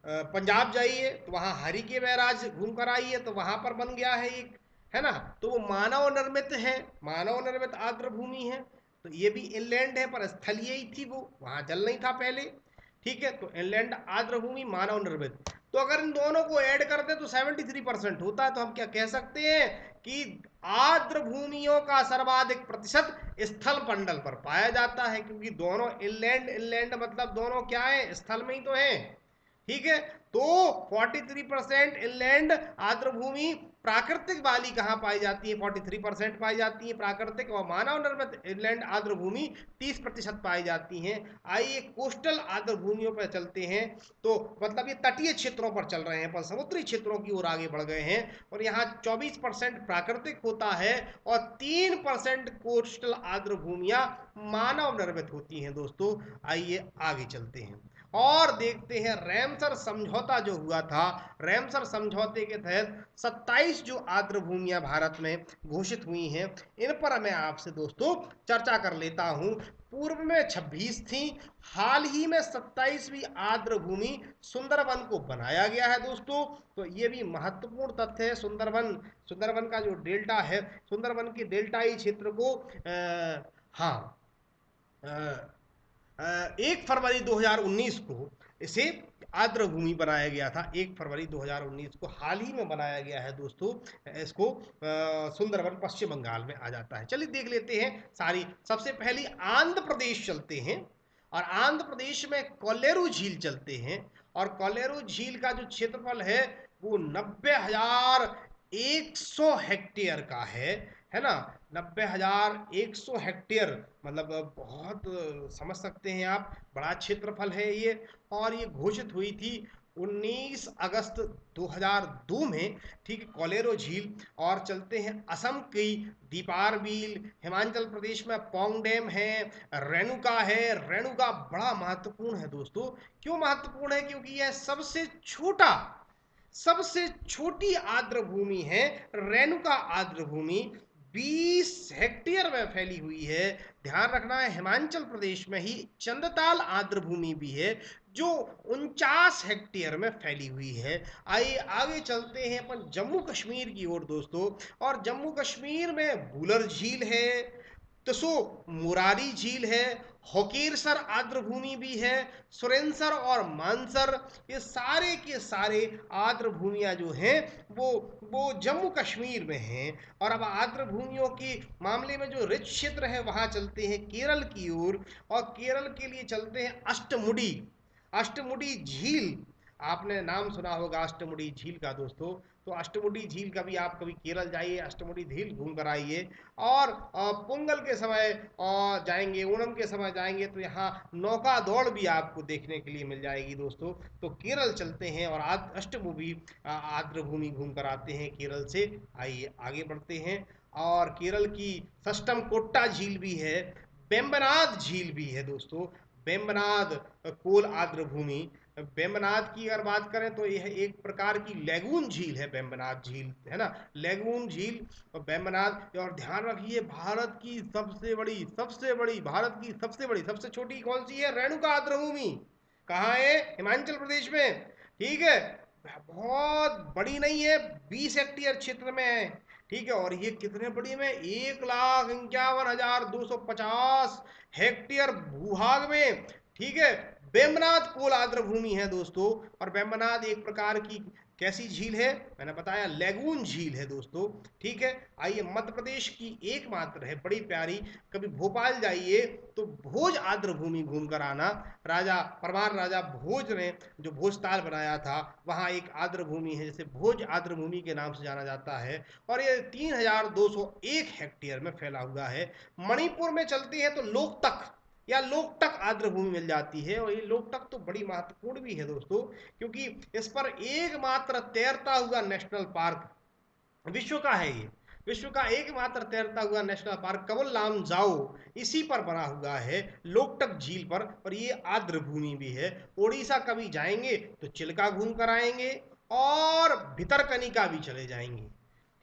पंजाब जाइए तो वहाँ हरि के बैराज घूम कर आइए तो वहाँ पर बन गया है एक, है ना, तो वो मानव निर्मित है, मानव निर्मित आर्द्र भूमि है। तो ये भी इनलैंड है पर स्थलीय ही थी, वो वहाँ जल नहीं था पहले। ठीक है, तो इनलैंड आर्द्र भूमि मानव निर्मित। तो अगर इन दोनों को ऐड कर दे तो 73% होता है। तो हम क्या कह सकते हैं कि आर्द्र भूमियों का सर्वाधिक प्रतिशत स्थल मंडल पर पाया जाता है, क्योंकि दोनों इनलैंड, इनलैंड मतलब दोनों क्या है, स्थल में ही तो है। ठीक है, तो 43% इनलैंड आर्द्र भूमि, प्राकृतिक वाली कहां पाई जाती है, 43% पाई जाती है प्राकृतिक, और मानव निर्मित इनलैंड आर्द्र भूमि 30% पाई जाती हैं। आइए कोस्टल आर्द्र भूमियों पर चलते हैं। तो मतलब ये तटीय क्षेत्रों पर चल रहे हैं, पर समुद्री क्षेत्रों की ओर आगे बढ़ गए हैं, और यहाँ 24% प्राकृतिक होता है और 3% कोस्टल आर्द्र भूमियां मानव निर्मित होती हैं दोस्तों। आइए आगे चलते हैं और देखते हैं रैमसर समझौता जो हुआ था। रैमसर समझौते के तहत 27 जो आर्द्र भूमियां भारत में घोषित हुई हैं, इन पर मैं आपसे दोस्तों चर्चा कर लेता हूं। पूर्व में 26 थी, हाल ही में 27वीं आर्द्र भूमि सुंदरवन को बनाया गया है दोस्तों। तो ये भी महत्वपूर्ण तथ्य है। सुंदरवन का जो डेल्टा है, सुंदरवन के डेल्टाई क्षेत्र को हाँ 1 फरवरी 2019 को इसे आर्द्र भूमि बनाया गया था। 1 फरवरी 2019 को हाल ही में बनाया गया है दोस्तों इसको। सुंदरवन पश्चिम बंगाल में आ जाता है। चलिए देख लेते हैं सारी। सबसे पहले आंध्र प्रदेश चलते हैं, और आंध्र प्रदेश में कोल्लेरू झील चलते हैं, और कोलेरो झील का जो क्षेत्रफल है वो 90,100 हेक्टेयर का है ना। 90,100 हेक्टेयर, मतलब बहुत समझ सकते हैं आप, बड़ा क्षेत्रफल है ये। और ये घोषित हुई थी 19 अगस्त 2002 में, ठीक, कोलेरो झील। और चलते हैं असम की दीपार बील, हिमाचल प्रदेश में पोंग डैम है, रेणुका है। रेणुका बड़ा महत्वपूर्ण है दोस्तों। क्यों महत्वपूर्ण है? क्योंकि यह सबसे छोटी आर्द्र भूमि है। रेणुका आर्द्र भूमि 20 हेक्टेयर में फैली हुई है। ध्यान रखना है, हिमाचल प्रदेश में ही चंदताल आर्द्र भूमि भी है जो 49 हेक्टेयर में फैली हुई है। आइए आगे चलते हैं अपन जम्मू कश्मीर की ओर दोस्तों। और जम्मू कश्मीर में बुलर झील है, तसो मुरारी झील है, होकेरसर आर्द्र भूमि भी है, सुरेंसर और मानसर, ये सारे के सारे आर्द्र भूमियां जो हैं वो जम्मू कश्मीर में हैं। और अब आर्द्र भूमियों के मामले में जो रिच क्षेत्र है वहां चलते हैं केरल की ओर। और केरल के लिए चलते हैं अष्टमुडी। अष्टमुडी झील, आपने नाम सुना होगा अष्टमुडी झील का दोस्तों। तो अष्टमुडी झील का भी आप कभी केरल जाइए, अष्टमुडी झील घूम कर आइए। और पोंगल के समय जाएंगे, ओणम के समय जाएंगे तो यहाँ नौका दौड़ भी आपको देखने के लिए मिल जाएगी दोस्तों। तो केरल चलते हैं और अष्टमुडी आर्द्र भूमि घूम कर आते हैं केरल से। आइए आगे बढ़ते हैं। और केरल की सष्टम कोट्टा झील भी है, बेम्बनाद झील भी है दोस्तों। बेम्बनाद कोल आर्द्र भूमि। बेम्बनाद की अगर बात करें तो यह एक प्रकार की लैगून झील है, बेम्बनाद झील, है ना, लैगून झील और बेम्बनाद। और ध्यान रखिए, भारत की सबसे बड़ी सबसे छोटी कौन सी है? रेणुका आर्द्र भूमि। कहाँ है? हिमाचल प्रदेश में, ठीक है। बहुत बड़ी नहीं है, 20 हेक्टेयर क्षेत्र में है, ठीक है। और ये कितने बड़ी में? 1,51,250 हेक्टेयर भूभाग में, ठीक है। बेम्बनाद कोल आर्द्र भूमि है दोस्तों। और बेम्बनाद एक प्रकार की कैसी झील है? मैंने बताया लैगून झील है दोस्तों, ठीक है। आइए, मध्य प्रदेश की एकमात्र है, बड़ी प्यारी। कभी भोपाल जाइए तो भोज आर्द्र भूमि घूम कर आना। परमार राजा भोज ने जो भोजताल बनाया था, वहां एक आर्द्र भूमि है जिसे भोज आर्द्र भूमि के नाम से जाना जाता है। और ये 3,201 हेक्टेयर में फैला हुआ है। मणिपुर में चलती है तो लोकतक या लोकटक आर्द्र भूमि मिल जाती है। और ये लोकटक तो बड़ी महत्वपूर्ण भी है दोस्तों, क्योंकि इस पर एकमात्र तैरता हुआ नेशनल पार्क विश्व का है। ये विश्व का एकमात्र तैरता हुआ नेशनल पार्क कवल लामजाओ इसी पर बना हुआ है, लोकटक झील पर। और ये आर्द्र भूमि भी है। उड़ीसा कभी जाएंगे तो चिल्का घूम कर आएंगे और भितरकनिका भी चले जाएंगे,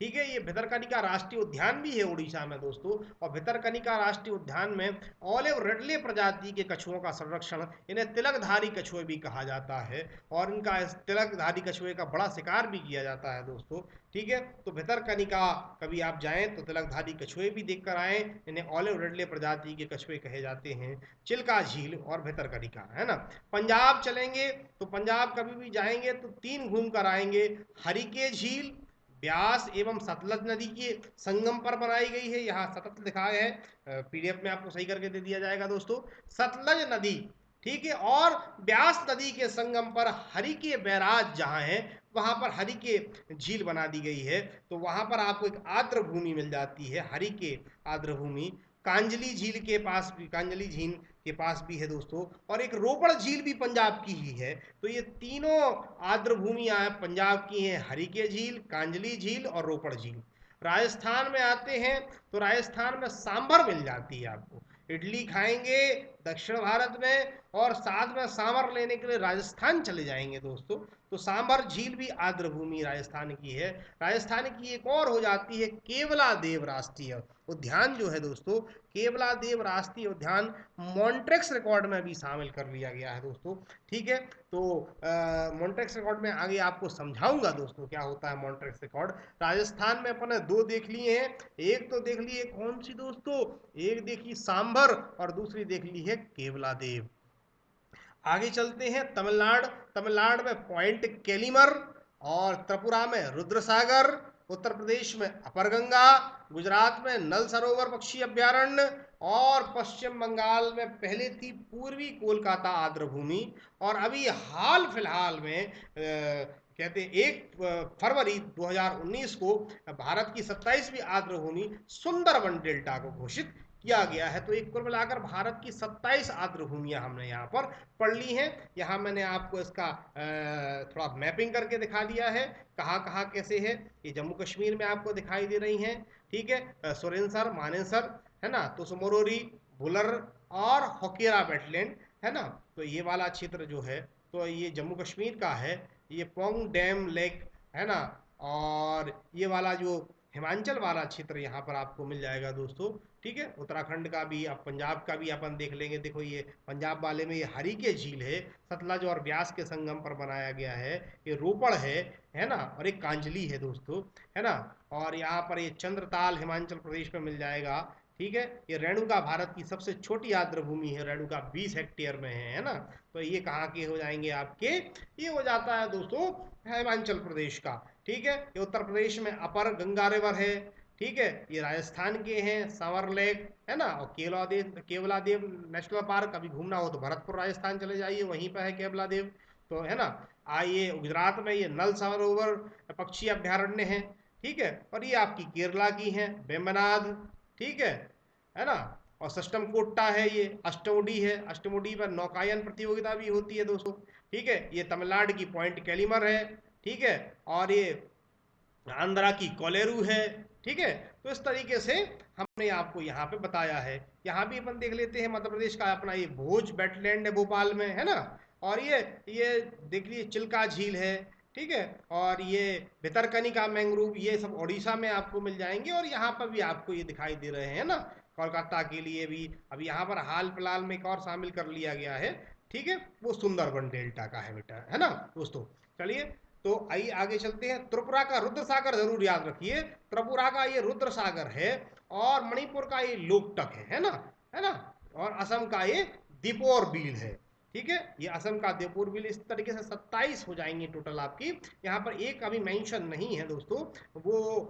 ठीक है। ये भितरकनिका राष्ट्रीय उद्यान भी है उड़ीसा में दोस्तों। और भितरकनिका राष्ट्रीय उद्यान में ऑलिव रिडले प्रजाति के कछुओं का संरक्षण, इन्हें तिलकधारी कछुए भी कहा जाता है। और इनका इस तिलकधारी कछुए का बड़ा शिकार भी किया जाता है दोस्तों, ठीक है। तो भितरकनिका कभी आप जाएं तो तिलकधारी कछुए भी देख कर आए, इन्हें ऑलिव रिडले प्रजाति के कछुए कहे जाते हैं। चिल्का झील और भितरकनिका, है ना। पंजाब चलेंगे तो पंजाब कभी भी जाएंगे तो 3 घूम कर आएंगे। हरिके झील ब्यास एवं सतलज नदी के संगम पर बनाई गई है। यहाँ सतत लिखा है, पीडीएफ में आपको सही करके दे दिया जाएगा दोस्तों। सतलज नदी, ठीक है, और ब्यास नदी के संगम पर हरिके बैराज जहाँ है वहां पर हरिके झील बना दी गई है। तो वहां पर आपको एक आर्द्र भूमि मिल जाती है, हरिके आर्द्र भूमि। कांजली झील के पास भी, कांजली झील के पास भी है दोस्तों। और एक रोपड़ झील भी पंजाब की ही है। तो ये तीनों आर्द्र भूमियां पंजाब की हैं, हरिके झील, कांजली झील और रोपड़ झील। राजस्थान में आते हैं तो राजस्थान में सांभर मिल जाती है आपको। इडली खाएंगे दक्षिण भारत में और साथ में सांभर लेने के लिए राजस्थान चले जाएंगे दोस्तों। तो सांभर झील भी आर्द्र भूमि राजस्थान की है। राजस्थान की एक और हो जाती है केवला देव राष्ट्रीय उद्यान जो है दोस्तों। केवला देव राष्ट्रीय उद्यान मॉन्ट्रेक्स रिकॉर्ड में भी शामिल कर लिया गया है दोस्तों, ठीक है। तो मॉन्ट्रेक्स रिकॉर्ड में आगे आपको समझाऊंगा दोस्तों क्या होता है मॉन्ट्रेक्स रिकॉर्ड। राजस्थान में अपन 2 देख लिए हैं। एक तो देख ली है कौन सी दोस्तों? एक देखी सांभर और दूसरी देख ली है केवला देव। आगे चलते हैं तमिलनाडु। तमिलनाडु में पॉइंट केलिमर, और त्रिपुरा में रुद्रसागर, उत्तर प्रदेश में अपर गंगा, गुजरात में नल सरोवर पक्षी अभ्यारण्य, और पश्चिम बंगाल में पहले थी पूर्वी कोलकाता आर्द्रभूमि, और अभी हाल फिलहाल में कहते हैं 1 फरवरी 2019 को भारत की 27वीं आर्द्रभूमि सुंदरबन डेल्टा को घोषित किया गया है। तो एक कुल मिलाकर भारत की 27 आर्द्रभूमियां हमने यहाँ पर पढ़ ली हैं। यहाँ मैंने आपको इसका थोड़ा मैपिंग करके दिखा दिया है, कहाँ कहाँ कैसे है। ये जम्मू कश्मीर में आपको दिखाई दे रही हैं, ठीक है, सुरेनसर, मानेसर, है ना, तो सुमोरोरी, बुलर और होकेरा वेटलैंड, है ना। तो ये वाला क्षेत्र जो है तो ये जम्मू कश्मीर का है। ये पोंग डैम लेक, है ना, और ये वाला जो हिमाचल वाला क्षेत्र यहाँ पर आपको मिल जाएगा दोस्तों, ठीक है। उत्तराखंड का भी, अब पंजाब का भी अपन देख लेंगे। देखो ये पंजाब वाले में ये हरीके झील है, सतलज और ब्यास के संगम पर बनाया गया है। ये रोपड़ है ना, और एक कांजली है दोस्तों, है ना। और यहाँ पर ये चंद्रताल हिमाचल प्रदेश में मिल जाएगा, ठीक है। ये रेणुका भारत की सबसे छोटी आर्द्रभूमि है, रेणुका 20 हेक्टेयर में है ना। तो ये कहाँ के हो जाएंगे आपके, ये हो जाता है दोस्तों हिमाचल प्रदेश का, ठीक है। ये उत्तर प्रदेश में अपर गंगा रिवर है, ठीक है। ये राजस्थान के हैं सांवर लेक, है ना, और केवलादेव नेशनल पार्क। अभी घूमना हो तो भरतपुर राजस्थान चले जाइए, वहीं पर है केवलादेव, तो है ना। आइए गुजरात में ये नल सरोवर पक्षी अभ्यारण्य है, ठीक है। और ये आपकी केरला की है वेम्बनाड, ठीक है ना। और सष्टम कोट्टा है, ये अष्टमुडी है, अष्टमुडी पर नौकायन प्रतियोगिता भी होती है दोस्तों, ठीक है। ये तमिलनाडु की पॉइंट कैलिमर है, ठीक है। और ये आंध्रा की कोलेरू है, ठीक है। तो इस तरीके से हमने आपको यहाँ पे बताया है। यहाँ भी अपन देख लेते हैं मध्य प्रदेश का अपना ये भोज वेटलैंड है भोपाल में, है ना। और ये देख लीजिए चिल्का झील है, ठीक है। और ये भितरकनिका मैंग्रोव, ये सब उड़ीसा में आपको मिल जाएंगे। और यहाँ पर भी आपको ये दिखाई दे रहे हैं ना, कोलकाता के लिए भी अभी यहाँ पर हाल फिलहाल में एक और शामिल कर लिया गया है, ठीक है, वो सुंदरबन डेल्टा का है बेटा, है ना दोस्तों। चलिए तो आइए आगे चलते हैं। त्रिपुरा का रुद्र सागर जरूर याद रखिए, त्रिपुरा का ये रुद्र सागर है, और मणिपुर का ये लोकटक है ना, है ना। और असम का ये दीपोर बील है, ठीक है। ये असम का दीपोर बील। इस तरीके से 27 हो जाएंगे टोटल आपकी। यहाँ पर एक अभी मेंशन नहीं है दोस्तों, वो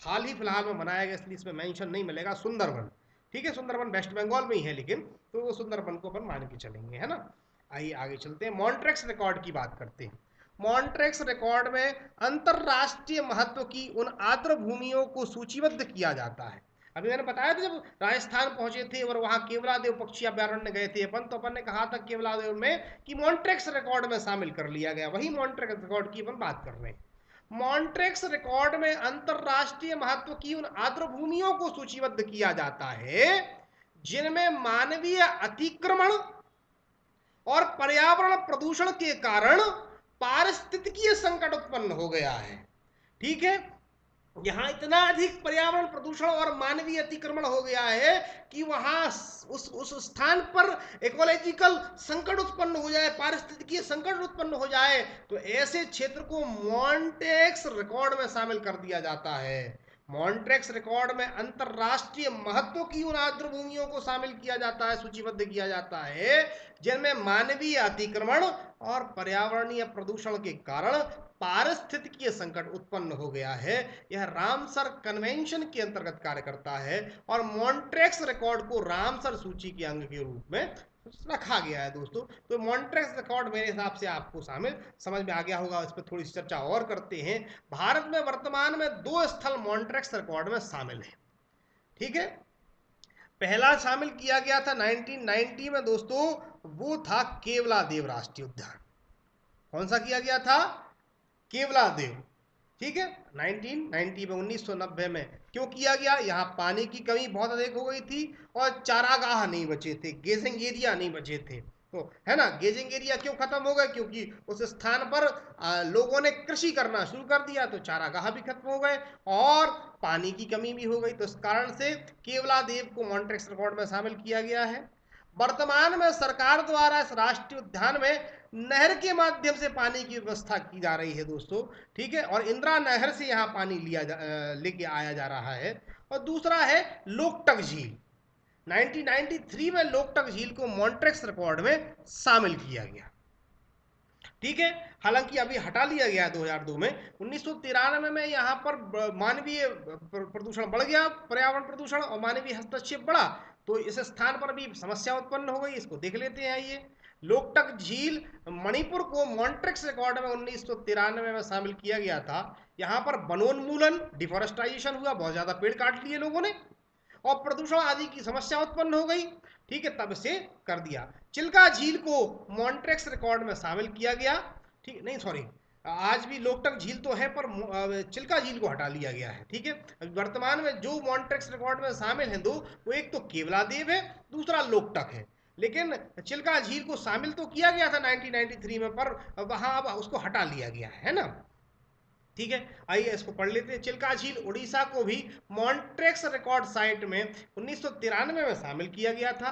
हाल ही फिलहाल में बनाया गया, इसलिए इसमें मेंशन नहीं मिलेगा, सुंदरबन, ठीक है। सुंदरबन वेस्ट बंगाल में ही है, लेकिन तो वो सुंदरबन को अपन मान के चलेंगे, है ना। आइए आगे चलते हैं, मॉन्ट्रेक्स रिकॉर्ड की बात करते हैं। मॉन्ट्रेक्स रिकॉर्ड में अंतरराष्ट्रीय महत्व की उन आर्द्र भूमियों को सूचीबद्ध किया जाता है। अभी मैंने बताया था जब राजस्थान पहुंचे थे और वहां केवलादेव पक्षी अभ्यारण्य गए थे अपन, तो अपन ने कहा था केवलादेव में कि मॉन्ट्रेक्स रिकॉर्ड में शामिल कर लिया गया, वही मॉन्ट्रेक्स रिकॉर्ड की अपन बात कर रहे हैं। मॉन्ट्रेक्स रिकॉर्ड में अंतरराष्ट्रीय महत्व की उन आर्द्र भूमियों को सूचीबद्ध किया जाता है जिनमें मानवीय अतिक्रमण और पर्यावरण प्रदूषण के कारण पारिस्थितिकीय संकट उत्पन्न हो गया है, ठीक है। यहां इतना अधिक पर्यावरण प्रदूषण और मानवीय अतिक्रमण हो गया है कि वहां उस स्थान पर इकोलॉजिकल संकट उत्पन्न हो जाए, पारिस्थितिकीय संकट उत्पन्न हो जाए, तो ऐसे क्षेत्र को मॉन्ट्रेक्स रिकॉर्ड में शामिल कर दिया जाता है। मॉन्ट्रेक्स रिकॉर्ड में अंतरराष्ट्रीय महत्व की उन आर्द्र भूमियों को शामिल किया जाता है, सूचीबद्ध किया जाता है जिनमें मानवीय अतिक्रमण और पर्यावरणीय प्रदूषण के कारण पारिस्थितिकीय संकट उत्पन्न हो गया है। यह रामसर कन्वेंशन के अंतर्गत कार्य करता है और मॉन्ट्रेक्स रिकॉर्ड को रामसर सूची के अंग के रूप में रखा गया है दोस्तों। तो मॉन्ट्रेक्स रिकॉर्ड मेरे हिसाब से आपको शामिल समझ में आ गया होगा। इस पर थोड़ी सी चर्चा और करते हैं। भारत में वर्तमान में 2 स्थल मॉन्ट्रेक्स रिकॉर्ड में शामिल है, ठीक है। पहला शामिल किया गया था 1990 में दोस्तों, वो था केवलादेव राष्ट्रीय उद्यान। कौन सा किया गया था? केवलादेव, ठीक है। 1990 में, 1990 में क्यों किया गया? यहाँ पानी की कमी बहुत अधिक हो गई थी और चारागाह नहीं बचे थे, गेजिंग एरिया नहीं बचे थे, तो है ना। गेजिंग एरिया क्यों खत्म हो गए? क्योंकि उस स्थान पर लोगों ने कृषि करना शुरू कर दिया, तो चारागाह भी खत्म हो गए और पानी की कमी भी हो गई। तो इस कारण से केवलादेव को मॉन्ट्रेक्स रिकॉर्ड में शामिल किया गया है। वर्तमान में सरकार द्वारा इस राष्ट्रीय उद्यान में नहर के माध्यम से पानी की व्यवस्था की जा रही है दोस्तों, ठीक है। और इंदिरा नहर से यहाँ पानी लेके आया जा रहा है। और दूसरा है लोकटक झील। 1993 में लोकटक झील को मॉन्ट्रेक्स रिकॉर्ड में शामिल किया गया। ठीक है। हालांकि अभी हटा लिया गया 2002 में। 1993 में यहाँ पर मानवीय प्रदूषण बढ़ गया, पर्यावरण प्रदूषण और मानवीय हस्तक्षेप बढ़ा, तो इस स्थान पर भी समस्या उत्पन्न हो गई। इसको देख लेते हैं। आइए, लोकटक झील मणिपुर को मॉन्ट्रिक्स रिकॉर्ड में 1993 में शामिल किया गया था। यहाँ पर वनोन्मूलन, डिफॉरेस्टाइजेशन हुआ, बहुत ज्यादा पेड़ काट लिए लोगों ने और प्रदूषण आदि की समस्या उत्पन्न हो गई। ठीक है, तब से कर दिया। चिल्का झील को मॉन्ट्रेक्स रिकॉर्ड में शामिल किया गया। ठीक नहीं, सॉरी, आज भी लोकटक झील तो है पर चिल्का झील को हटा लिया गया है। ठीक है, वर्तमान में जो मॉन्ट्रेक्स रिकॉर्ड में शामिल हैं दो, वो एक तो केवलादेव है, दूसरा लोकटक है। लेकिन चिल्का झील को शामिल तो किया गया था 1993 में, पर वहां अब उसको हटा लिया गया है ना। ठीक है, आइए इसको पढ़ लेते हैं। चिल्का झील उड़ीसा को भी मॉन्ट्रेक्स रिकॉर्ड साइट में 1993 में शामिल किया गया था।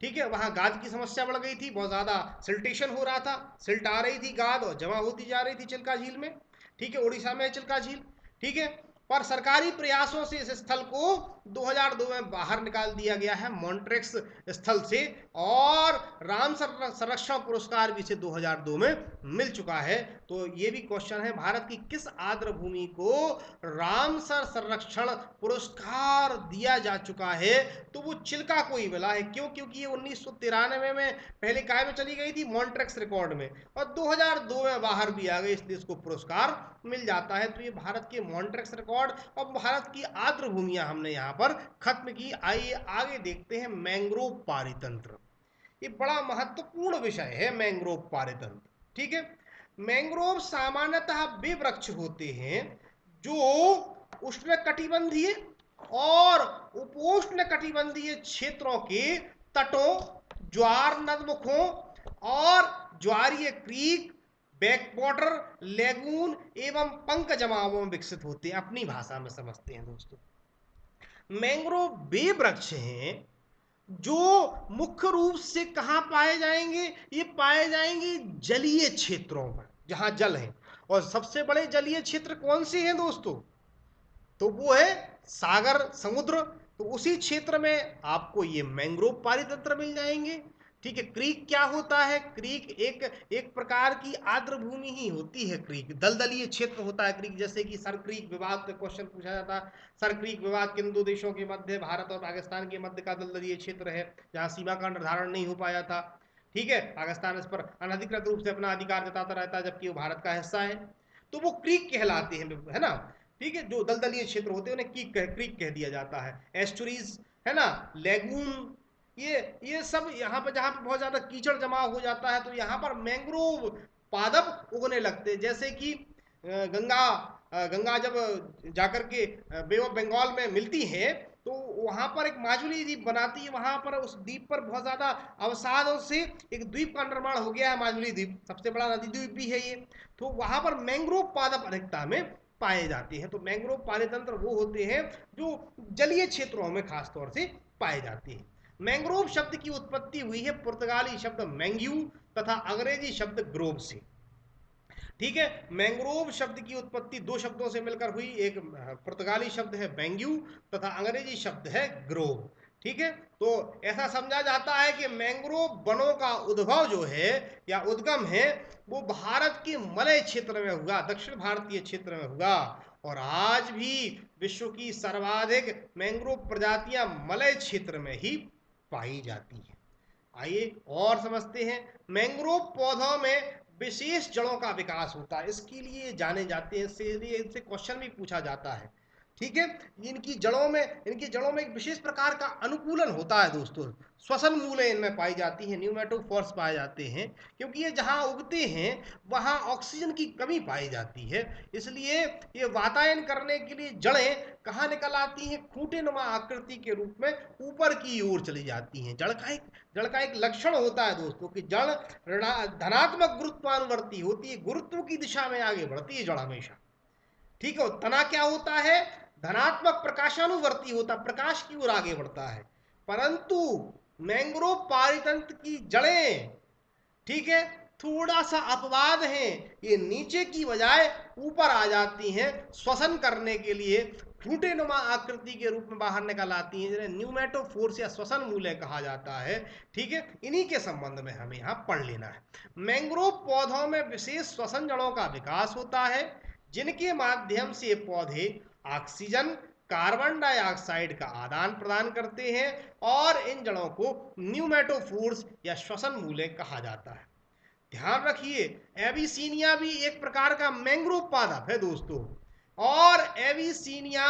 ठीक है, वहां गाद की समस्या बढ़ गई थी, बहुत ज्यादा सिल्टेशन हो रहा था, सिल्ट आ रही थी गाद और जमा होती जा रही थी चिल्का झील में। ठीक है, उड़ीसा में है चिल्का झील। ठीक है, पर सरकारी प्रयासों से इस स्थल को 2002 में बाहर निकाल दिया गया है मॉन्ट्रेक्स स्थल से, और राम संरक्षण पुरस्कार भी इसे 2002 में मिल चुका है। तो ये भी क्वेश्चन है, भारत की किस आर्द्र भूमि को रामसर संरक्षण पुरस्कार दिया जा चुका है? तो वो चिल्का को ही मिला है। क्यों? क्योंकि ये 1993 में पहले काय में चली गई थी, मॉन्ट्रेक्स रिकॉर्ड में, और 2002 में बाहर भी आ गई, इसलिए इसको पुरस्कार मिल जाता है। तो ये भारत के मॉन्ट्रेक्स रिकॉर्ड और भारत की आर्द्र भूमियां हमने यहाँ पर खत्म की। आइए आगे देखते हैं मैंग्रोव पारितंत्र। ये बड़ा महत्वपूर्ण विषय है मैंग्रोव पारितंत्र। ठीक है, मैंग्रोव सामान्यतः वे वृक्ष होते हैं जो उष्णकटिबंधीय और उपोष्ण कटिबंधीय क्षेत्रों के तटों, ज्वार नदमुखों और ज्वारीय क्रीक, बैकवाटर, लेगून एवं पंक जमावों में विकसित होते हैं। अपनी भाषा में समझते हैं दोस्तों। मैंग्रोव वे वृक्ष हैं जो मुख्य रूप से कहां पाए जाएंगे? ये पाए जाएंगे जलीय क्षेत्रों पर, जहां जल है। और सबसे बड़े जलीय क्षेत्र कौन से हैं दोस्तों? तो वो है सागर, समुद्र। तो उसी क्षेत्र में आपको ये मैंग्रोव पारितंत्र मिल जाएंगे। ठीक है, क्रीक क्या होता है? क्रीक एक एक प्रकार की आर्द्र भूमि ही होती है। क्रीक दलदलीय क्षेत्र होता है क्रीक, जैसे कि सर क्रीक विवाद पे क्वेश्चन पूछा जाता है। सर क्रीक विवाद किन दो देशों के मध्य, भारत और पाकिस्तान के मध्य का दलदलीय क्षेत्र है, जहां सीमा का निर्धारण नहीं हो पाया था। ठीक है, पाकिस्तान इस पर अनधिकृत रूप से अपना अधिकार जताता रहता है, जबकि वो भारत का हिस्सा है। तो वो क्रीक कहलाते हैं, है ना। ठीक है, जो दलदलीय क्षेत्र होते हैं उन्हें क्रीक कह दिया जाता है। एस्टुरीज, है ना, लेगून, ये सब यहाँ पर, जहाँ पर बहुत ज्यादा कीचड़ जमा हो जाता है, तो यहाँ पर मैंग्रोव पादप उगने लगते हैं। जैसे कि गंगा गंगा जब जाकर के बे ऑफ बंगाल में मिलती है, तो वहां पर एक माजुली द्वीप बनाती है। वहां पर उस द्वीप पर बहुत ज्यादा अवसादों से एक द्वीप का निर्माण हो गया है, माजुली द्वीप, सबसे बड़ा नदी द्वीप भी है ये। तो वहां पर मैंग्रोव पादप अधिकता में पाए जाते हैं। तो मैंग्रोव पारितंत्र वो होते हैं जो जलीय क्षेत्रों में खासतौर से पाए जाते हैं। मैंग्रोव शब्द की उत्पत्ति हुई है पुर्तगाली शब्द मैंग्यू तथा अंग्रेजी शब्द ग्रोव से। ठीक है, मैंग्रोव शब्द की उत्पत्ति दो शब्दों से मिलकर हुई, एक पुर्तगाली शब्द है मैंग्यू तथा अंग्रेजी शब्द है ग्रोव। ठीक है, तो ऐसा समझा जाता है कि मैंग्रोव वनों का उद्भव जो है या उद्गम है, वो भारत के मलय क्षेत्र में हुआ, दक्षिण भारतीय क्षेत्र में हुआ। और आज भी विश्व की सर्वाधिक मैंग्रोव प्रजातियां मलय क्षेत्र में ही पाई जाती हैं। आइए और समझते हैं। मैंग्रोव पौधों में विशेष जड़ों का विकास होता है, इसके लिए जाने जाते हैं, इनसे क्वेश्चन भी पूछा जाता है। ठीक है, इनकी जड़ों में एक विशेष प्रकार का अनुकूलन होता है दोस्तों। श्वसन मूलें इनमें पाई जाती हैं, न्यूमेटोफोर्स पाए जाते हैं, क्योंकि ये जहां उगते हैं वहां ऑक्सीजन की कमी पाई जाती है। इसलिए ये वातायन करने के लिए जड़ें कहाँ निकल आती हैं? खूंटेनुमा आकृति के रूप में ऊपर की ओर चली जाती हैं। जड़ का एक लक्षण होता है दोस्तों कि जड़ धनात्मक गुरुत्वानुवर्ती होती है, गुरुत्व की दिशा में आगे बढ़ती है जड़ हमेशा। ठीक है, तना क्या होता है? धनात्मक प्रकाशानुवर्ती होता, प्रकाश की ओर आगे बढ़ता है। परंतु मैंग्रोव पारितंत्र की जड़ें, ठीक है, थोड़ा सा अपवाद हैं, ये नीचे की बजाय ऊपर आ जाती हैं श्वसन करने के लिए, खूंटेनुमा आकृति के रूप में बाहर निकल आती हैं, जिन्हें न्यूमेटोफोर्स या श्वसन मूल्य कहा जाता है। ठीक है, इन्हीं के संबंध में हमें यहाँ पढ़ लेना है। मैंग्रोव पौधों में विशेष श्वसन जड़ों का विकास होता है, जिनके माध्यम से पौधे ऑक्सीजन, कार्बन डाइऑक्साइड का आदान प्रदान करते हैं, और इन जड़ों को न्यूमेटोफोर्स या श्वसन मूल्य कहा जाता है। ध्यान रखिए, एविसीनिया भी एक प्रकार का मैंग्रोव पादप है दोस्तों, और एविसीनिया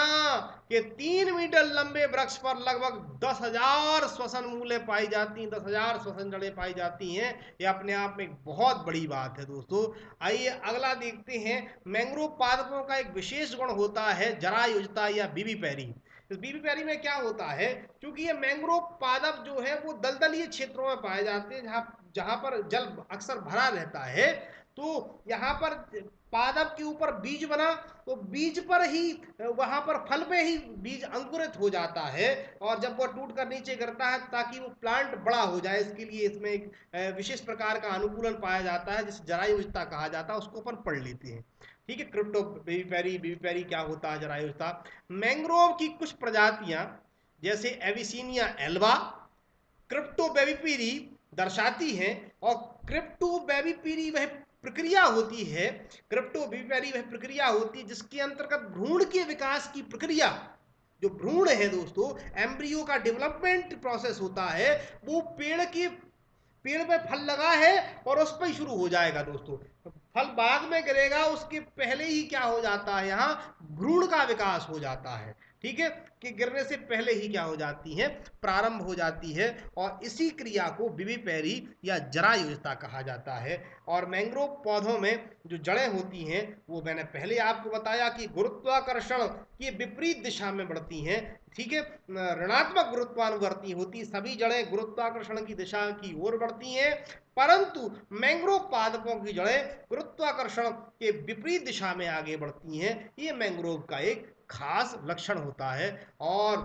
के 3 मीटर लंबे वृक्ष पर लगभग 10,000 श्वसन मूलें पाई जाती हैं, 10,000 श्वसन जड़ें पाई जाती हैं। यह अपने आप में एक बहुत बड़ी बात है दोस्तों। आइए अगला देखते हैं। मैंग्रोव पादपों का एक विशेष गुण होता है जरायुजता या विविपैरी। इस विविपैरी में क्या होता है, क्योंकि ये मैंग्रोव पादप जो है वो दलदलीय क्षेत्रों में पाए जाते हैं, जहाँ जहां पर जल अक्सर भरा रहता है। तो यहाँ पर पादप के ऊपर बीज बना, तो बीज पर ही, वहां पर फल पे ही बीज अंकुरित हो जाता है, और जब वो टूट कर नीचे गिरता है ताकि वो प्लांट बड़ा हो जाए, इसके लिए इसमें एक विशेष प्रकार का अनुकूलन पाया जाता है, जिसे जरायुजता कहा जाता है। उसको अपन पढ़ लेते हैं। ठीक है, क्रिप्टो विविपैरी क्या होता है, जरायुजता। मैंग्रोव की कुछ प्रजातियां जैसे एविसीनिया एल्बा क्रिप्टोबेविपीरी दर्शाती हैं, और क्रिप्टोबेविपीरी वह प्रक्रिया होती है, क्रिप्टोबेविपीरी वह प्रक्रिया होती है जिसके अंतर्गत भ्रूण के विकास की प्रक्रिया, जो भ्रूण है दोस्तों, एम्ब्रियो का डेवलपमेंट प्रोसेस होता है, वो पेड़ पे फल लगा है और उस पर ही शुरू हो जाएगा दोस्तों। फल बाद में गिरेगा, उसके पहले ही क्या हो जाता है, यहाँ भ्रूण का विकास हो जाता है। ठीक है, कि गिरने से पहले ही क्या हो जाती है, प्रारंभ हो जाती है, और इसी क्रिया को विविपैरी या जरायुजता कहा जाता है। और मैंग्रोव पौधों में जो जड़ें होती हैं, वो मैंने पहले आपको बताया कि गुरुत्वाकर्षण की विपरीत दिशा में बढ़ती हैं। ठीक है, ऋणात्मक गुरुत्वानुवर्ती होती, सभी जड़ें गुरुत्वाकर्षण की दिशा की ओर बढ़ती हैं, परंतु मैंग्रोव पादपों की जड़ें गुरुत्वाकर्षण के विपरीत दिशा में आगे बढ़ती हैं। ये मैंग्रोव का एक खास लक्षण होता है। और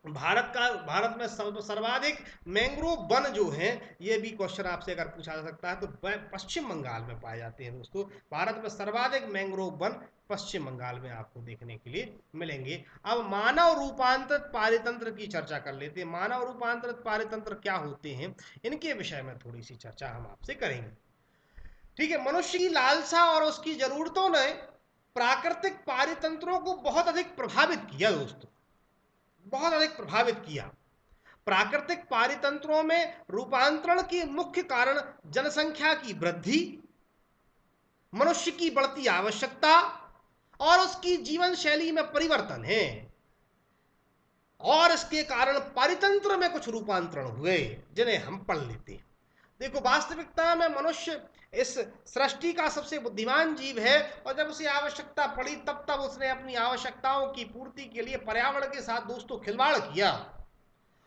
भारत में सर्वाधिक मैंग्रोव वन जो हैं, ये भी क्वेश्चन आपसे अगर पूछा जा सकता है तो पश्चिम बंगाल में पाए जाते हैं दोस्तों। भारत में सर्वाधिक मैंग्रोव वन पश्चिम बंगाल में आपको देखने के लिए मिलेंगे। अब मानव रूपांतरित पारितंत्र की चर्चा कर लेते हैं। मानव रूपांतरित पारितंत्र क्या होते हैं, इनके विषय में थोड़ी सी चर्चा हम आपसे करेंगे। ठीक है, मनुष्य की लालसा और उसकी जरूरतों ने प्राकृतिक पारितंत्रों को बहुत अधिक प्रभावित किया दोस्तों, बहुत अधिक प्रभावित किया। प्राकृतिक पारितंत्रों में रूपांतरण के मुख्य कारण जनसंख्या की वृद्धि, मनुष्य की बढ़ती आवश्यकता और उसकी जीवन शैली में परिवर्तन है, और इसके कारण पारितंत्र में कुछ रूपांतरण हुए, जिन्हें हम पढ़ लेते हैं। देखो, वास्तविकता में मनुष्य इस सृष्टि का सबसे बुद्धिमान जीव है, और जब उसे आवश्यकता पड़ी तब उसने अपनी आवश्यकताओं की पूर्ति के लिए पर्यावरण के साथ दोस्तों खिलवाड़ किया,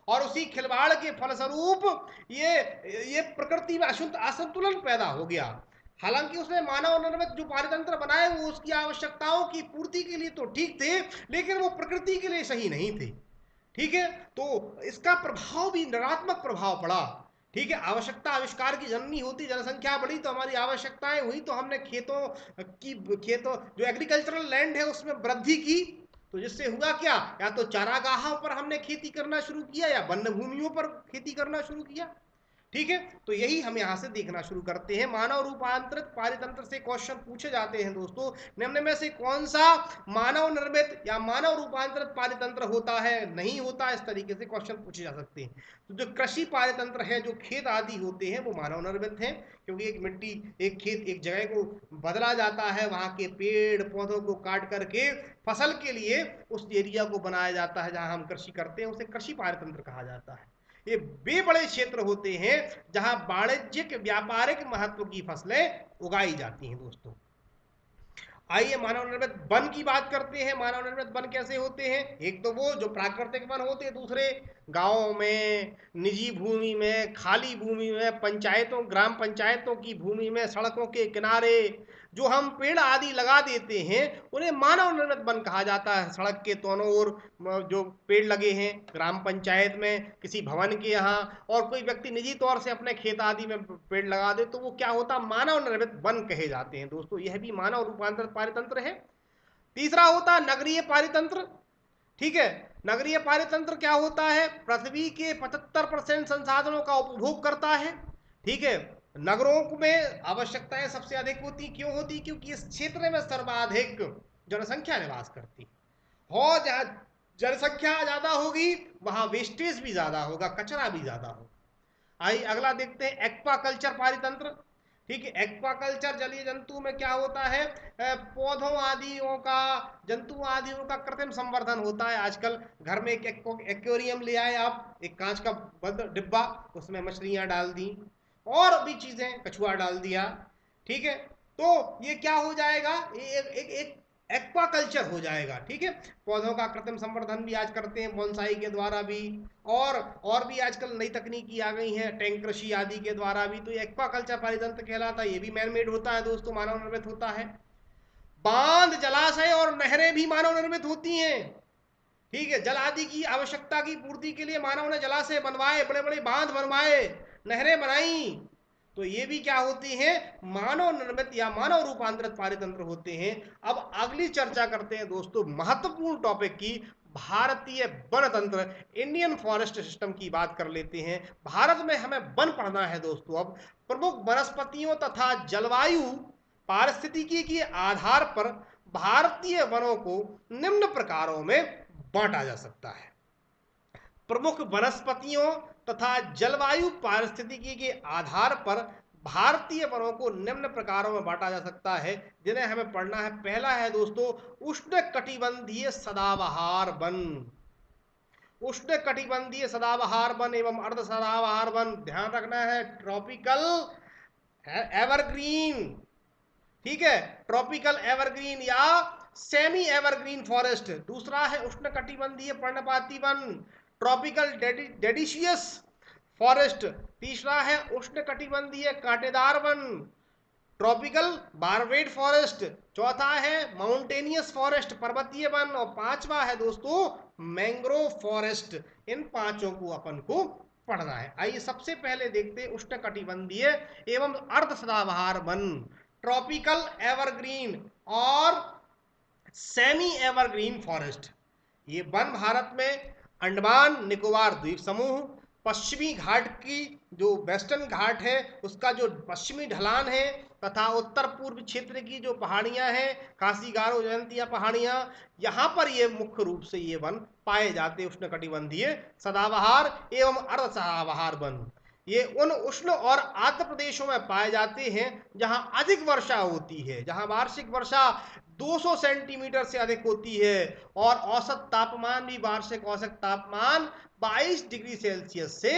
और उसी खिलवाड़ के फलस्वरूप ये प्रकृति में असंतुलन पैदा हो गया। हालांकि उसने मानव निर्मित जो पारितंत्र बनाए वो उसकी आवश्यकताओं की पूर्ति के लिए तो ठीक थे, लेकिन वो प्रकृति के लिए सही नहीं थे। ठीक है, तो इसका प्रभाव भी नकारात्मक प्रभाव पड़ा। ठीक है, आवश्यकता आविष्कार की जननी होती, जनसंख्या बढ़ी तो हमारी आवश्यकताएं हुई, तो हमने खेतों जो एग्रीकल्चरल लैंड है उसमें वृद्धि की, तो जिससे हुआ क्या, या तो चारागाहों पर हमने खेती करना शुरू किया या वन्य भूमियों पर खेती करना शुरू किया। ठीक है, तो यही हम यहां से देखना शुरू करते हैं। मानव रूपांतरित पारितंत्र से क्वेश्चन पूछे जाते हैं दोस्तों, निम्न में से कौन सा मानव निर्मित या मानव रूपांतरित पारितंत्र होता है, नहीं होता, इस तरीके से क्वेश्चन पूछे जा सकते हैं। तो जो कृषि पारितंत्र है, जो खेत आदि होते हैं, वो मानव निर्मित हैं, क्योंकि एक खेत एक जगह को बदला जाता है, वहां के पेड़ पौधों को काट करके फसल के लिए उस एरिया को बनाया जाता है जहां हम कृषि करते हैं, उसे कृषि पारितंत्र कहा जाता है। ये वे बड़े क्षेत्र होते हैं जहां वाणिज्यिक व्यापारिक महत्व की फसलें उगाई जाती हैं दोस्तों। आइए मानव निर्मित वन की बात करते हैं। मानव निर्मित वन कैसे होते हैं, एक तो वो जो प्राकृतिक वन होते हैं, दूसरे गांवों में, निजी भूमि में, खाली भूमि में, पंचायतों ग्राम पंचायतों की भूमि में, सड़कों के किनारे, जो हम पेड़ आदि लगा देते हैं उन्हें मानव निर्मित वन कहा जाता है। सड़क के दोनों ओर जो पेड़ लगे हैं ग्राम पंचायत में, किसी भवन के यहाँ, और कोई व्यक्ति निजी तौर से अपने खेत आदि में पेड़ लगा दे तो वो क्या होता है, मानव निर्मित वन कहे जाते हैं दोस्तों। यह भी मानव रूपांतरित पारितंत्र है। तीसरा होता है नगरीय पारितंत्र। ठीक है, नगरीय पारितंत्र क्या होता है, पृथ्वी के 75% संसाधनों का उपभोग करता है। ठीक है, नगरों में आवश्यकताएं सबसे अधिक होती, क्यों होती, क्योंकि इस क्षेत्र में सर्वाधिक जनसंख्या निवास करती है। और जहां जनसंख्या ज्यादा होगी वहां वेस्टेज भी ज्यादा होगा, कचरा भी ज्यादा होगा। आइए अगला देखते हैं एक्वाकल्चर पारितंत्र। ठीक है, एक्वाकल्चर जलीय जंतु में क्या होता है, पौधों आदियों का, जंतु आदियों का कृत्रिम संवर्धन होता है। आजकल घर में एक एक्वेरियम ले आए आप, एक कांच का बंद डिब्बा, उसमें मछलियां डाल दी और भी चीजें, कछुआ डाल दिया। ठीक है, तो ये क्या हो जाएगा, ये एक एक्वाकल्चर हो जाएगा। ठीक है, पौधों का कृत्रिम संवर्धन भी आज करते हैं बोनसाई के द्वारा भी, और भी आजकल नई तकनीकी आ गई हैं टैंक कृषि आदि के द्वारा भी। तो ये एक्वाकल्चर पारितंत्र कहलाता है। ये भी मैन मेड होता है दोस्तों, मानव निर्मित होता है। बांध, जलाशय और नहरें भी मानव निर्मित होती हैं। ठीक है, जल आदि की आवश्यकता की पूर्ति के लिए मानव ने जलाशय बनवाए, बड़े बड़े बांध बनवाए, नहरें बनाई। तो ये भी क्या होती हैं, मानव निर्मित या मानव रूपांतरित पारितंत्र होते हैं। अब अगली चर्चा करते हैं दोस्तों महत्वपूर्ण टॉपिक की, भारतीय वन तंत्र, इंडियन फॉरेस्ट सिस्टम की बात कर लेते हैं। भारत में हमें वन पढ़ना है दोस्तों। अब प्रमुख वनस्पतियों तथा जलवायु पारिस्थितिकी के आधार पर भारतीय वनों को निम्न प्रकारों में बांटा जा सकता है। प्रमुख वनस्पतियों तथा जलवायु पारिस्थितिकी के आधार पर भारतीय वनों को निम्न प्रकारों में बांटा जा सकता है, जिन्हें हमें पढ़ना है। पहला है दोस्तों उष्णकटिबंधीय सदाबहार वन। उष्णकटिबंधीय सदाबहार वन एवं अर्ध सदाबहार वन, ध्यान रखना है, ट्रॉपिकल एवरग्रीन। ठीक है, ट्रॉपिकल एवरग्रीन या सेमी एवरग्रीन फॉरेस्ट। दूसरा है उष्णकटिबंधीय पर्णपाती वन, ट्रॉपिकल डेडिशियस फॉरेस्ट। तीसरा है उष्णकटिबंधीय कांटेदार वन, ट्रॉपिकल बारवेट फॉरेस्ट। चौथा है माउंटेनियस फॉरेस्ट, पर्वतीय वन। और पांचवा है दोस्तों मैंग्रोव फॉरेस्ट। इन पांचों को अपन को पढ़ना है। आइए सबसे पहले देखते हैं उष्णकटिबंधीय एवं अर्ध सदाबहार वन, ट्रॉपिकल एवरग्रीन और सेमी एवरग्रीन फॉरेस्ट। ये वन भारत में अंडमान निकोबार द्वीप समूह, पश्चिमी घाट की जो वेस्टर्न घाट है उसका जो पश्चिमी ढलान है, तथा उत्तर पूर्व क्षेत्र की जो पहाड़ियां हैं, खासी गारो जयंतिया पहाड़ियां, यहाँ पर ये मुख्य रूप से ये वन पाए जाते हैं, उष्णकटिबंधीय सदाबहार एवं अर्ध सदाबहार वन। ये उन उष्ण और आर्द्र प्रदेशों में पाए जाते हैं जहां अधिक वर्षा होती है, जहां वार्षिक वर्षा 200 सेंटीमीटर से अधिक होती है और औसत तापमान भी, वार्षिक औसत तापमान 22 डिग्री सेल्सियस से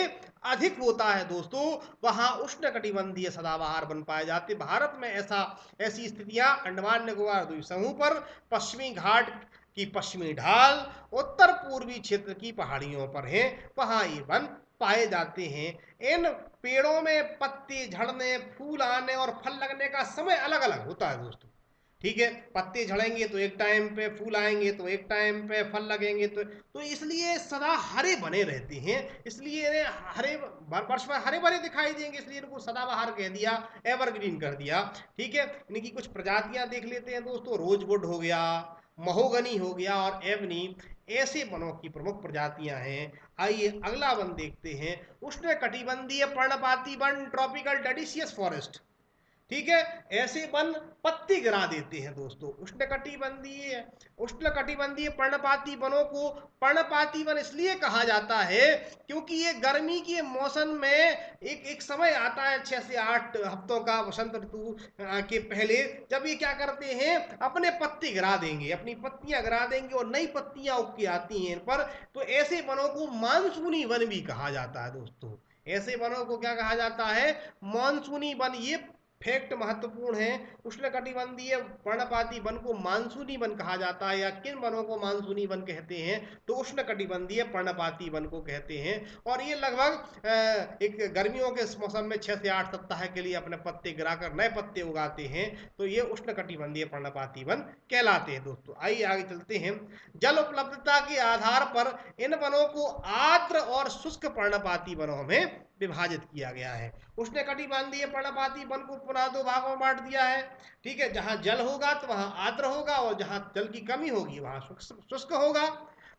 अधिक होता है दोस्तों। वहां उष्णकटिबंधीय सदाबहार वन पाए जाते। भारत में ऐसी स्थितियां अंडमान निकोबार द्वीप समूह पर, पश्चिमी घाट की पश्चिमी ढाल, उत्तर पूर्वी क्षेत्र की पहाड़ियों पर हैं, वहां ये वन पाए जाते हैं। इन पेड़ों में पत्ते झड़ने, फूल आने और फल लगने का समय अलग अलग होता है दोस्तों। ठीक है, पत्ते झड़ेंगे तो एक टाइम पे, फूल आएंगे तो एक टाइम पे, फल लगेंगे तो इसलिए सदा हरे बने रहते हैं, इसलिए हरे वर्ष में हरे भरे दिखाई देंगे, इसलिए इनको सदाबहार कह दिया, एवरग्रीन कर दिया। ठीक है, इनकी कुछ प्रजातियां देख लेते हैं दोस्तों। रोजवुड हो गया, महोगनी हो गया और एवनी, ऐसे वनों की प्रमुख प्रजातियां हैं। आइए अगला वन देखते हैं, उष्णकटिबंधीय पर्णपाती वन, ट्रॉपिकल डेडिशियस फॉरेस्ट। ठीक है, ऐसे वन पत्ती गिरा देते हैं दोस्तों। उष्णकटिबंधीय पर्णपाती वनों को पर्णपाती वन इसलिए कहा जाता है क्योंकि ये गर्मी के मौसम में एक समय आता है 6 से 8 हफ्तों का, वसंत ऋतु के पहले, जब ये क्या करते हैं, अपने पत्ती गिरा देंगे, अपनी पत्तियां गिरा देंगे और नई पत्तियां उग के आती हैं इन पर। तो ऐसे वनों को मानसूनी वन भी कहा जाता है दोस्तों। ऐसे वनों को क्या कहा जाता है, मानसूनी वन। ये फैक्ट महत्वपूर्ण है। उष्णकटिबंधीय पर्णपाती वन को मानसूनी वन कहा जाता है, या किन वनों को मानसूनी वन कहते हैं, तो उष्णकटिबंधीय पर्णपाती वन को कहते हैं। और ये लगभग एक गर्मियों के मौसम में 6 से 8 सप्ताह के लिए अपने पत्ते गिराकर नए पत्ते उगाते हैं, तो ये उष्णकटिबंधीय पर्णपाती वन कहलाते हैं। दोस्तों आइए आगे चलते हैं। जल उपलब्धता के आधार पर इन वनों को आर्द्र और शुष्क पर्णपाती वनों में विभाजित किया गया है। उष्णकटिबंधीय पर्णपाती वन को पुनः दो भागों में बांट दिया है। ठीक है, जहां जल होगा तो वहां आर्द्र होगा, और जहां जल की कमी होगी वहां शुष्क होगा।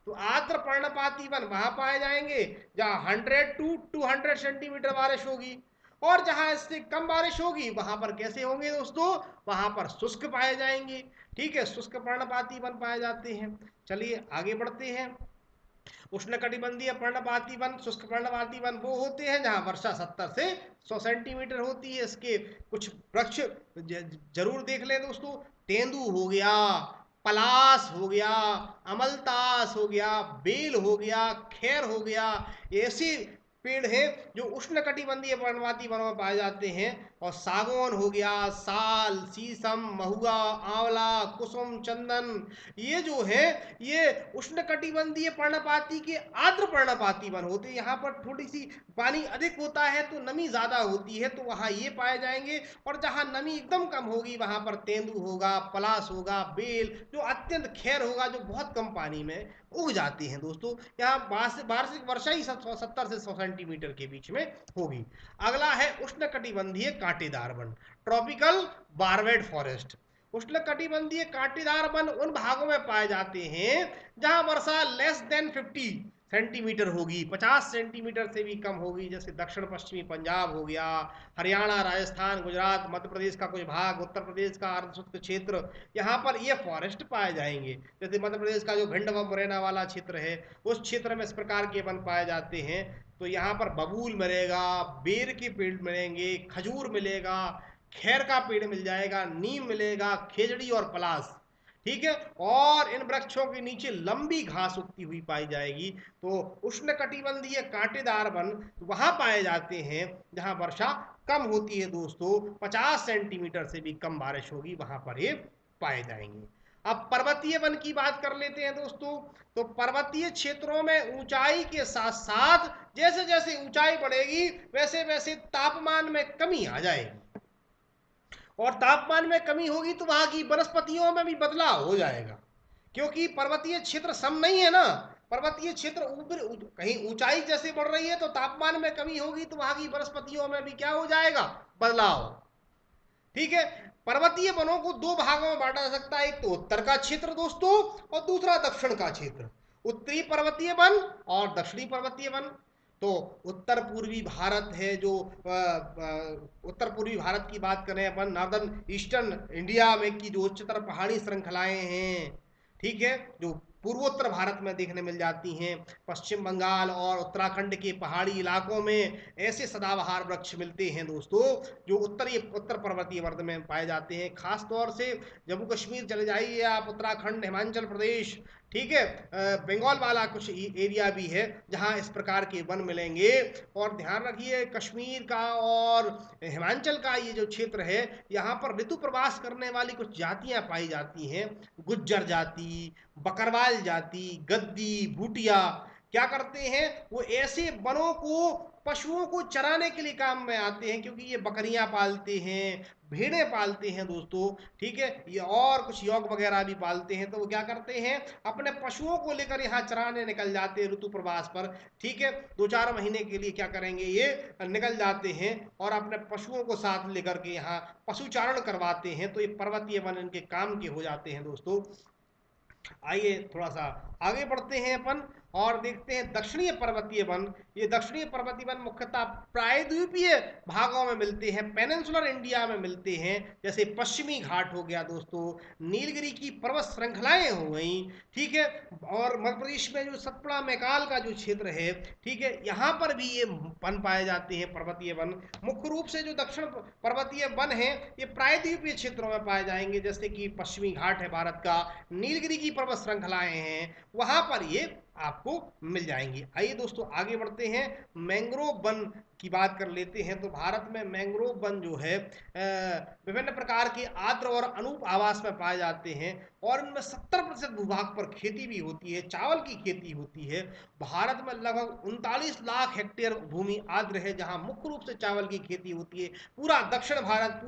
तो आर्द्र पर्णपाती वन वहां पाए जाएंगे जहां 100 टू 200 सेंटीमीटर बारिश होगी, और जहां इससे कम बारिश होगी वहां पर कैसे होंगे दोस्तों, वहां पर शुष्क पाए जाएंगे। ठीक है, शुष्क पर्णपाती वन पाए जाते हैं। चलिए आगे बढ़ते हैं। उष्णकटिबंधीय पर्णपाती वन, शुष्क पर्णपाती वन वो होते हैं जहां वर्षा 70 से 100 सेंटीमीटर होती है। इसके कुछ वृक्ष जरूर देख लें दोस्तों। तेंदू हो गया, पलास हो गया, अमलतास हो गया, बेल हो गया, खैर हो गया, ऐसे पेड़ हैं जो उष्णकटिबंधीय पर्णपाती वनों में पाए जाते हैं। और सागौन हो गया, साल, शीशम, महुआ, आंवला, कुसुम, चंदन, ये जो है ये उष्णकटिबंधीय पर्णपाती के आर्द्र पर्णपाती वन होते हैं। यहाँ पर थोड़ी सी पानी अधिक होता है तो नमी ज्यादा होती है, तो वहाँ ये पाए जाएंगे। और जहाँ नमी एकदम कम होगी वहाँ पर तेंदू होगा, पलास होगा, बेल जो अत्यंत खैर होगा, जो बहुत कम पानी में उग जाती हैं। दोस्तों यहाँ वार्षिक वर्षा ही 70 से 100 सेंटीमीटर के बीच में होगी। अगला है उष्णकटिबंधीय कांटेदार वन, ट्रॉपिकल बारवेट फॉरेस्ट। उष्णकटिबंधीय कांटेदार वन उन भागों में पाए जाते हैं जहां वर्षा लेस देन 50 सेंटीमीटर होगी, 50 सेंटीमीटर से भी कम होगी। जैसे दक्षिण पश्चिमी पंजाब हो गया, हरियाणा, राजस्थान, गुजरात, मध्य प्रदेश का कुछ भाग, उत्तर प्रदेश का अर्धशुष्क क्षेत्र, यहाँ पर ये फॉरेस्ट पाए जाएंगे। जैसे मध्य प्रदेश का जो भिंड व मुरैना वाला क्षेत्र है, उस क्षेत्र में इस प्रकार के वन पाए जाते हैं। तो यहाँ पर बबूल मिलेगा, बेर के पेड़ मिलेंगे, खजूर मिलेगा, खैर का पेड़ मिल जाएगा, नीम मिलेगा, खेजड़ी और पलास। ठीक है, और इन वृक्षों के नीचे लंबी घास उगती हुई पाई जाएगी। तो उष्णकटिबंधीय कांटेदार वन वहां पाए जाते हैं जहां वर्षा कम होती है दोस्तों, 50 सेंटीमीटर से भी कम बारिश होगी, वहां पर ये पाए जाएंगे। अब पर्वतीय वन की बात कर लेते हैं दोस्तों। तो पर्वतीय क्षेत्रों में ऊंचाई के साथ साथ जैसे जैसे ऊंचाई बढ़ेगी वैसे वैसे तापमान में कमी आ जाएगी, और तापमान में कमी होगी तो वहां की वनस्पतियों में भी बदलाव हो जाएगा, क्योंकि पर्वतीय क्षेत्र सम नहीं है ना। पर्वतीय क्षेत्र ऊपर कहीं ऊंचाई जैसे बढ़ रही है तो तापमान में कमी होगी, तो वहां की वनस्पतियों में भी क्या हो जाएगा, बदलाव। ठीक है, पर्वतीय वनों को दो भागों में बांटा जा सकता है, एक तो उत्तर का क्षेत्र दोस्तों, और दूसरा दक्षिण का क्षेत्र। उत्तरी पर्वतीय वन और दक्षिणी पर्वतीय वन। तो उत्तर पूर्वी भारत है जो उत्तर पूर्वी भारत की बात करें अपन, नॉर्दर्न ईस्टर्न इंडिया में की जो उच्चतर पहाड़ी श्रृंखलाएं हैं, ठीक है, जो पूर्वोत्तर भारत में देखने मिल जाती हैं। पश्चिम बंगाल और उत्तराखंड के पहाड़ी इलाकों में ऐसे सदाबहार वृक्ष मिलते हैं दोस्तों जो उत्तर पर्वतीय वर्ग में पाए जाते हैं। खास तौर से जम्मू कश्मीर चले जाइए आप, उत्तराखंड, हिमाचल प्रदेश, ठीक है, बंगाल वाला कुछ एरिया भी है जहां इस प्रकार के वन मिलेंगे। और ध्यान रखिए कश्मीर का और हिमाचल का ये जो क्षेत्र है, यहाँ पर ऋतु प्रवास करने वाली कुछ जातियां पाई जाती हैं। गुज्जर जाति, बकरवाल जाति, गद्दी, भूटिया क्या करते हैं, वो ऐसे वनों को पशुओं को चराने के लिए काम में आते हैं, क्योंकि ये बकरियां पालते हैं, भेड़ें पालते हैं दोस्तों। ठीक है, ये और कुछ योग वगैरह भी पालते हैं, तो वो क्या करते हैं, अपने पशुओं को लेकर यहाँ चराने निकल जाते हैं ऋतु प्रवास पर। ठीक है, 2-4 महीने के लिए क्या करेंगे, ये निकल जाते हैं और अपने पशुओं को साथ लेकर के यहाँ पशुचारण करवाते हैं। तो ये पर्वतीय वन इनके काम के हो जाते हैं दोस्तों। आइए थोड़ा सा आगे बढ़ते हैं अपन और देखते हैं दक्षिणीय पर्वतीय वन। ये दक्षिणीय पर्वतीय वन मुख्यतः प्रायद्वीपीय भागों में मिलते हैं, पेनिनसुलर इंडिया में मिलते हैं। जैसे पश्चिमी घाट हो गया दोस्तों, नीलगिरी की पर्वत श्रृंखलाएं हो गई, ठीक है, और मध्य प्रदेश में जो सतपुड़ा मैकाल का जो क्षेत्र है, ठीक है, यहाँ पर भी ये वन पाए जाते हैं पर्वतीय वन। मुख्य रूप से जो दक्षिण पर्वतीय वन है ये प्रायद्वीपीय क्षेत्रों में पाए जाएंगे, जैसे कि पश्चिमी घाट है भारत का, नीलगिरी की पर्वत श्रृंखलाएं हैं, वहां पर ये आपको आपको मिल जाएंगी। आइए दोस्तों आगे बढ़ते हैं, मैंग्रोव वन की बात कर लेते हैं। तो भारत में मैंग्रोव वन जो है विभिन्न प्रकार के आर्द्र और अनूप आवास में पाए जाते हैं और इनमें 70% भूभाग पर खेती भी होती है, चावल की खेती होती है। भारत में लगभग 39 लाख हेक्टेयर भूमि आर्द्र है जहां मुख्य रूप से चावल की खेती होती है। पूरा दक्षिण भारत,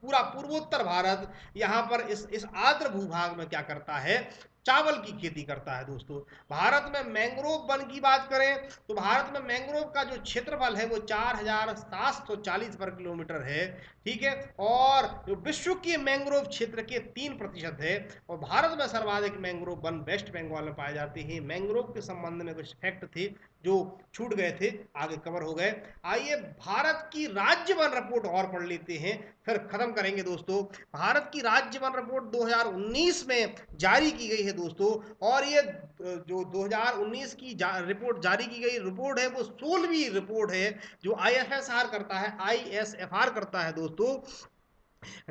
पूरा पूर्वोत्तर भारत यहाँ पर इस आर्द्र भूभाग में क्या करता है, चावल की खेती करता है दोस्तों। भारत में मैंग्रोव वन की बात करें तो भारत में मैंग्रोव का जो क्षेत्रफल है वो 4740 वर्ग किलोमीटर है, ठीक है। और जो विश्व के मैंग्रोव क्षेत्र के 3% है। और भारत में सर्वाधिक मैंग्रोव वन वेस्ट बंगाल में पाए जाते हैं। मैंग्रोव के संबंध में कुछ फैक्ट थे जो छूट गए थे, आगे कवर हो गए। आइए भारत की राज्य वन रिपोर्ट और पढ़ लेते हैं, फिर खत्म करेंगे दोस्तों। भारत की राज्य वन रिपोर्ट 2019 में जारी की गई है दोस्तों, और ये जो 2019 की रिपोर्ट जारी की गई रिपोर्ट है वो 16वीं रिपोर्ट है जो आईएफएसआर करता है, आईएसएफआर करता है दोस्तों,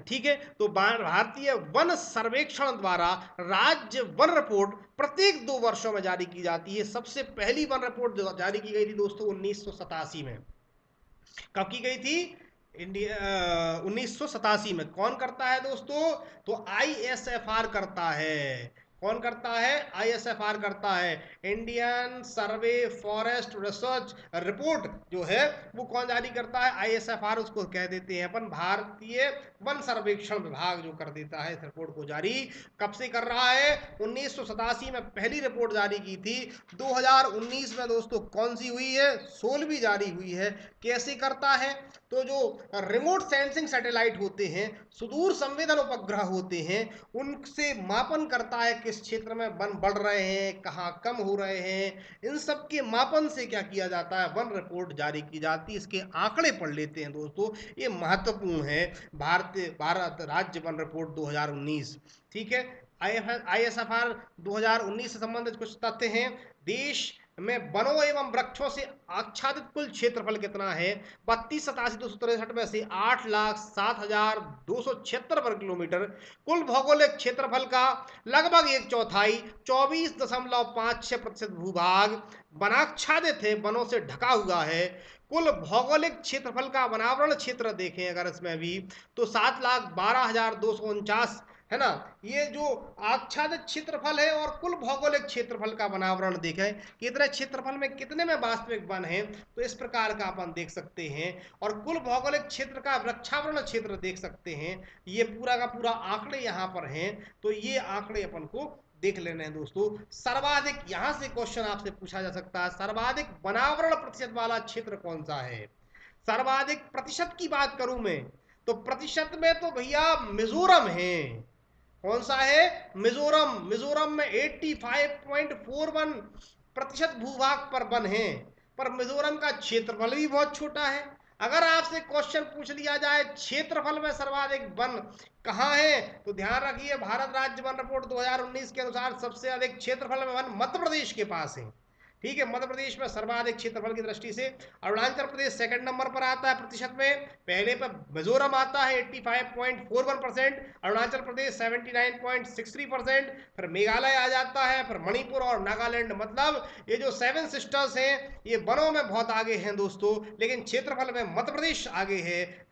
ठीक है। तो भारतीय वन सर्वेक्षण द्वारा राज्य वन रिपोर्ट प्रत्येक 2 वर्षों में जारी की जाती है। सबसे पहली वन रिपोर्ट जारी की गई थी दोस्तों 1987 में। कब की गई थी? इंडिया 1987 में। कौन करता है दोस्तों? तो आईएसएफआर करता है। कौन करता है? आईएसएफआर करता है। इंडियन सर्वे फॉरेस्ट रिसर्च रिपोर्ट जो है वो कौन जारी करता है? आईएसएफआर उसको कह देते हैं अपन, भारतीय वन सर्वेक्षण विभाग जो कर देता है इस रिपोर्ट को जारी। कब से कर रहा है? 1987 में पहली रिपोर्ट जारी की थी। 2019 में दोस्तों कौन सी हुई है? 16वीं जारी हुई है। कैसे करता है? तो जो रिमोट सेंसिंग सैटेलाइट होते हैं, सुदूर संवेदन उपग्रह होते हैं, उनसे मापन करता है किस क्षेत्र में वन बढ़ रहे हैं, कहाँ कम हो रहे हैं। इन सब के मापन से क्या किया जाता है? वन रिपोर्ट जारी की जाती है। इसके आंकड़े पढ़ लेते हैं दोस्तों, ये महत्वपूर्ण है। भारत राज्य वन रिपोर्ट 2019, ठीक है। आईएसएफआर 2019 से संबंधित कुछ तथ्य हैं। देश में वनों एवं वृक्षों से आच्छादित कुल क्षेत्रफल कितना है? 32,87,263 में से 8,07,276 वर्ग किलोमीटर। कुल भौगोलिक क्षेत्रफल का लगभग 1/4 24.56% भूभाग वनाच्छादित है, वनों से ढका हुआ है। कुल भौगोलिक क्षेत्रफल का वनावरण क्षेत्र देखें अगर इसमें भी तो 7,12,249 है ना। ये जो आच्छादित क्षेत्रफल है और कुल भौगोलिक क्षेत्रफल का वनावरण देखें कितने क्षेत्रफल में कितने में वास्तविक वन है, तो इस प्रकार का अपन देख सकते हैं। और कुल भौगोलिक क्षेत्र का वृक्षावरण क्षेत्र देख सकते हैं। ये पूरा का पूरा आंकड़े यहाँ पर हैं, तो ये आंकड़े अपन को देख लेने हैं दोस्तों। सर्वाधिक, यहां से क्वेश्चन आपसे पूछा जा सकता है, सर्वाधिक वनावरण प्रतिशत वाला क्षेत्र कौन सा है? सर्वाधिक प्रतिशत की बात करूं मैं तो प्रतिशत में तो भैया मिजोरम है। कौन सा है? मिजोरम। मिजोरम में 85.41% भूभाग पर वन है, पर मिजोरम का क्षेत्रफल भी बहुत छोटा है। अगर आपसे क्वेश्चन पूछ लिया जाए क्षेत्रफल में सर्वाधिक वन कहां है, तो ध्यान रखिए भारत राज्य वन रिपोर्ट 2019 के अनुसार सबसे अधिक क्षेत्रफल में वन मध्य प्रदेश के पास है, ठीक है। मध्य प्रदेश में सर्वाधिक क्षेत्रफल की दृष्टि से। अरुणाचल प्रदेश सेकंड नंबर पर आता है प्रतिशत में, पहले पर मिजोरम आता है 85.41%, अरुणाचल प्रदेश 79.63%, फिर मेघालय आ जाता है, फिर मणिपुर और नागालैंड। मतलब ये जो 7 सिस्टर्स हैं ये वनों में बहुत आगे हैं दोस्तों, लेकिन क्षेत्रफल में मध्य प्रदेश आगे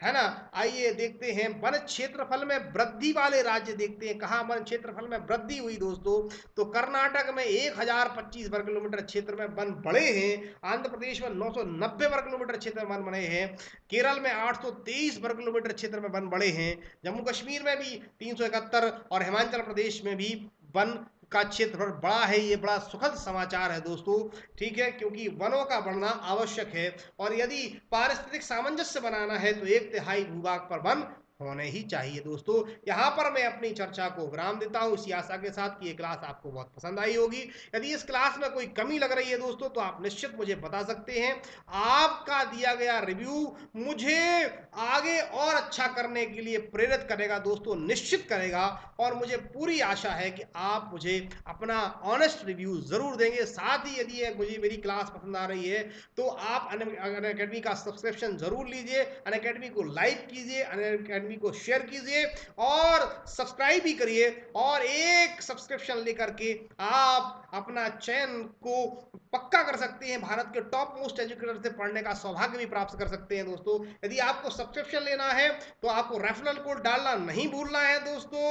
है ना। आइए देखते हैं वन क्षेत्रफल में वृद्धि वाले राज्य देखते हैं, कहाँ वन क्षेत्रफल में वृद्धि हुई दोस्तों। तो कर्नाटक में 1025 वर्ग किलोमीटर क्षेत्र में वन बढ़े हैं, आंध्र प्रदेश में 990 वर्ग किलोमीटर क्षेत्र में वन बढ़े हैं, केरल में 823 वर्ग किलोमीटर क्षेत्र में वन बढ़े हैं, जम्मू कश्मीर में भी 371 और हिमाचल प्रदेश में भी वन का क्षेत्रफल बड़ा है। ये बड़ा सुखद समाचार है दोस्तों, ठीक है, क्योंकि वनों का बढ़ना आवश्यक है। और यदि पारिस्थितिक सामंजस्य बनाना है तो 1/3 भूभाग पर वन होने ही चाहिए दोस्तों। यहाँ पर मैं अपनी चर्चा को विराम देता हूँ इसी आशा के साथ कि ये क्लास आपको बहुत पसंद आई होगी। यदि इस क्लास में कोई कमी लग रही है दोस्तों तो आप निश्चित मुझे बता सकते हैं। आपका दिया गया रिव्यू मुझे आगे और अच्छा करने के लिए प्रेरित करेगा दोस्तों, निश्चित करेगा। और मुझे पूरी आशा है कि आप मुझे अपना ऑनेस्ट रिव्यू जरूर देंगे। साथ ही यदि मुझे मेरी क्लास पसंद आ रही है तो आप अनअकैडमी का सब्सक्रिप्शन जरूर लीजिए, अनअकैडमी को लाइक कीजिए, अनअकैडमी अकेडमी को शेयर कीजिए और सब्सक्राइब भी करिए, और एक सब्सक्रिप्शन लेकर के आप अपना चयन को पक्का कर सकते हैं, भारत के टॉप मोस्ट एजुकेटर से पढ़ने का सौभाग्य भी प्राप्त कर सकते हैं दोस्तों। यदि आपको सब्सक्रिप्शन लेना है तो आपको रेफरल कोड डालना नहीं भूलना है दोस्तों।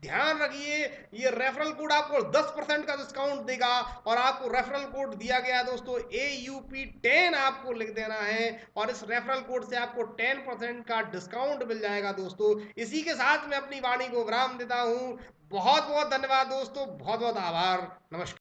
ध्यान रखिए, ये रेफरल कोड आपको 10% का डिस्काउंट देगा, और आपको रेफरल कोड दिया गया दोस्तों AUP10 आपको लिख देना है, और इस रेफरल कोड से आपको 10% का डिस्काउंट मिल जाएगा दोस्तों। इसी के साथ मैं अपनी वाणी को विराम देता हूं। बहुत बहुत धन्यवाद दोस्तों, बहुत बहुत आभार, नमस्कार।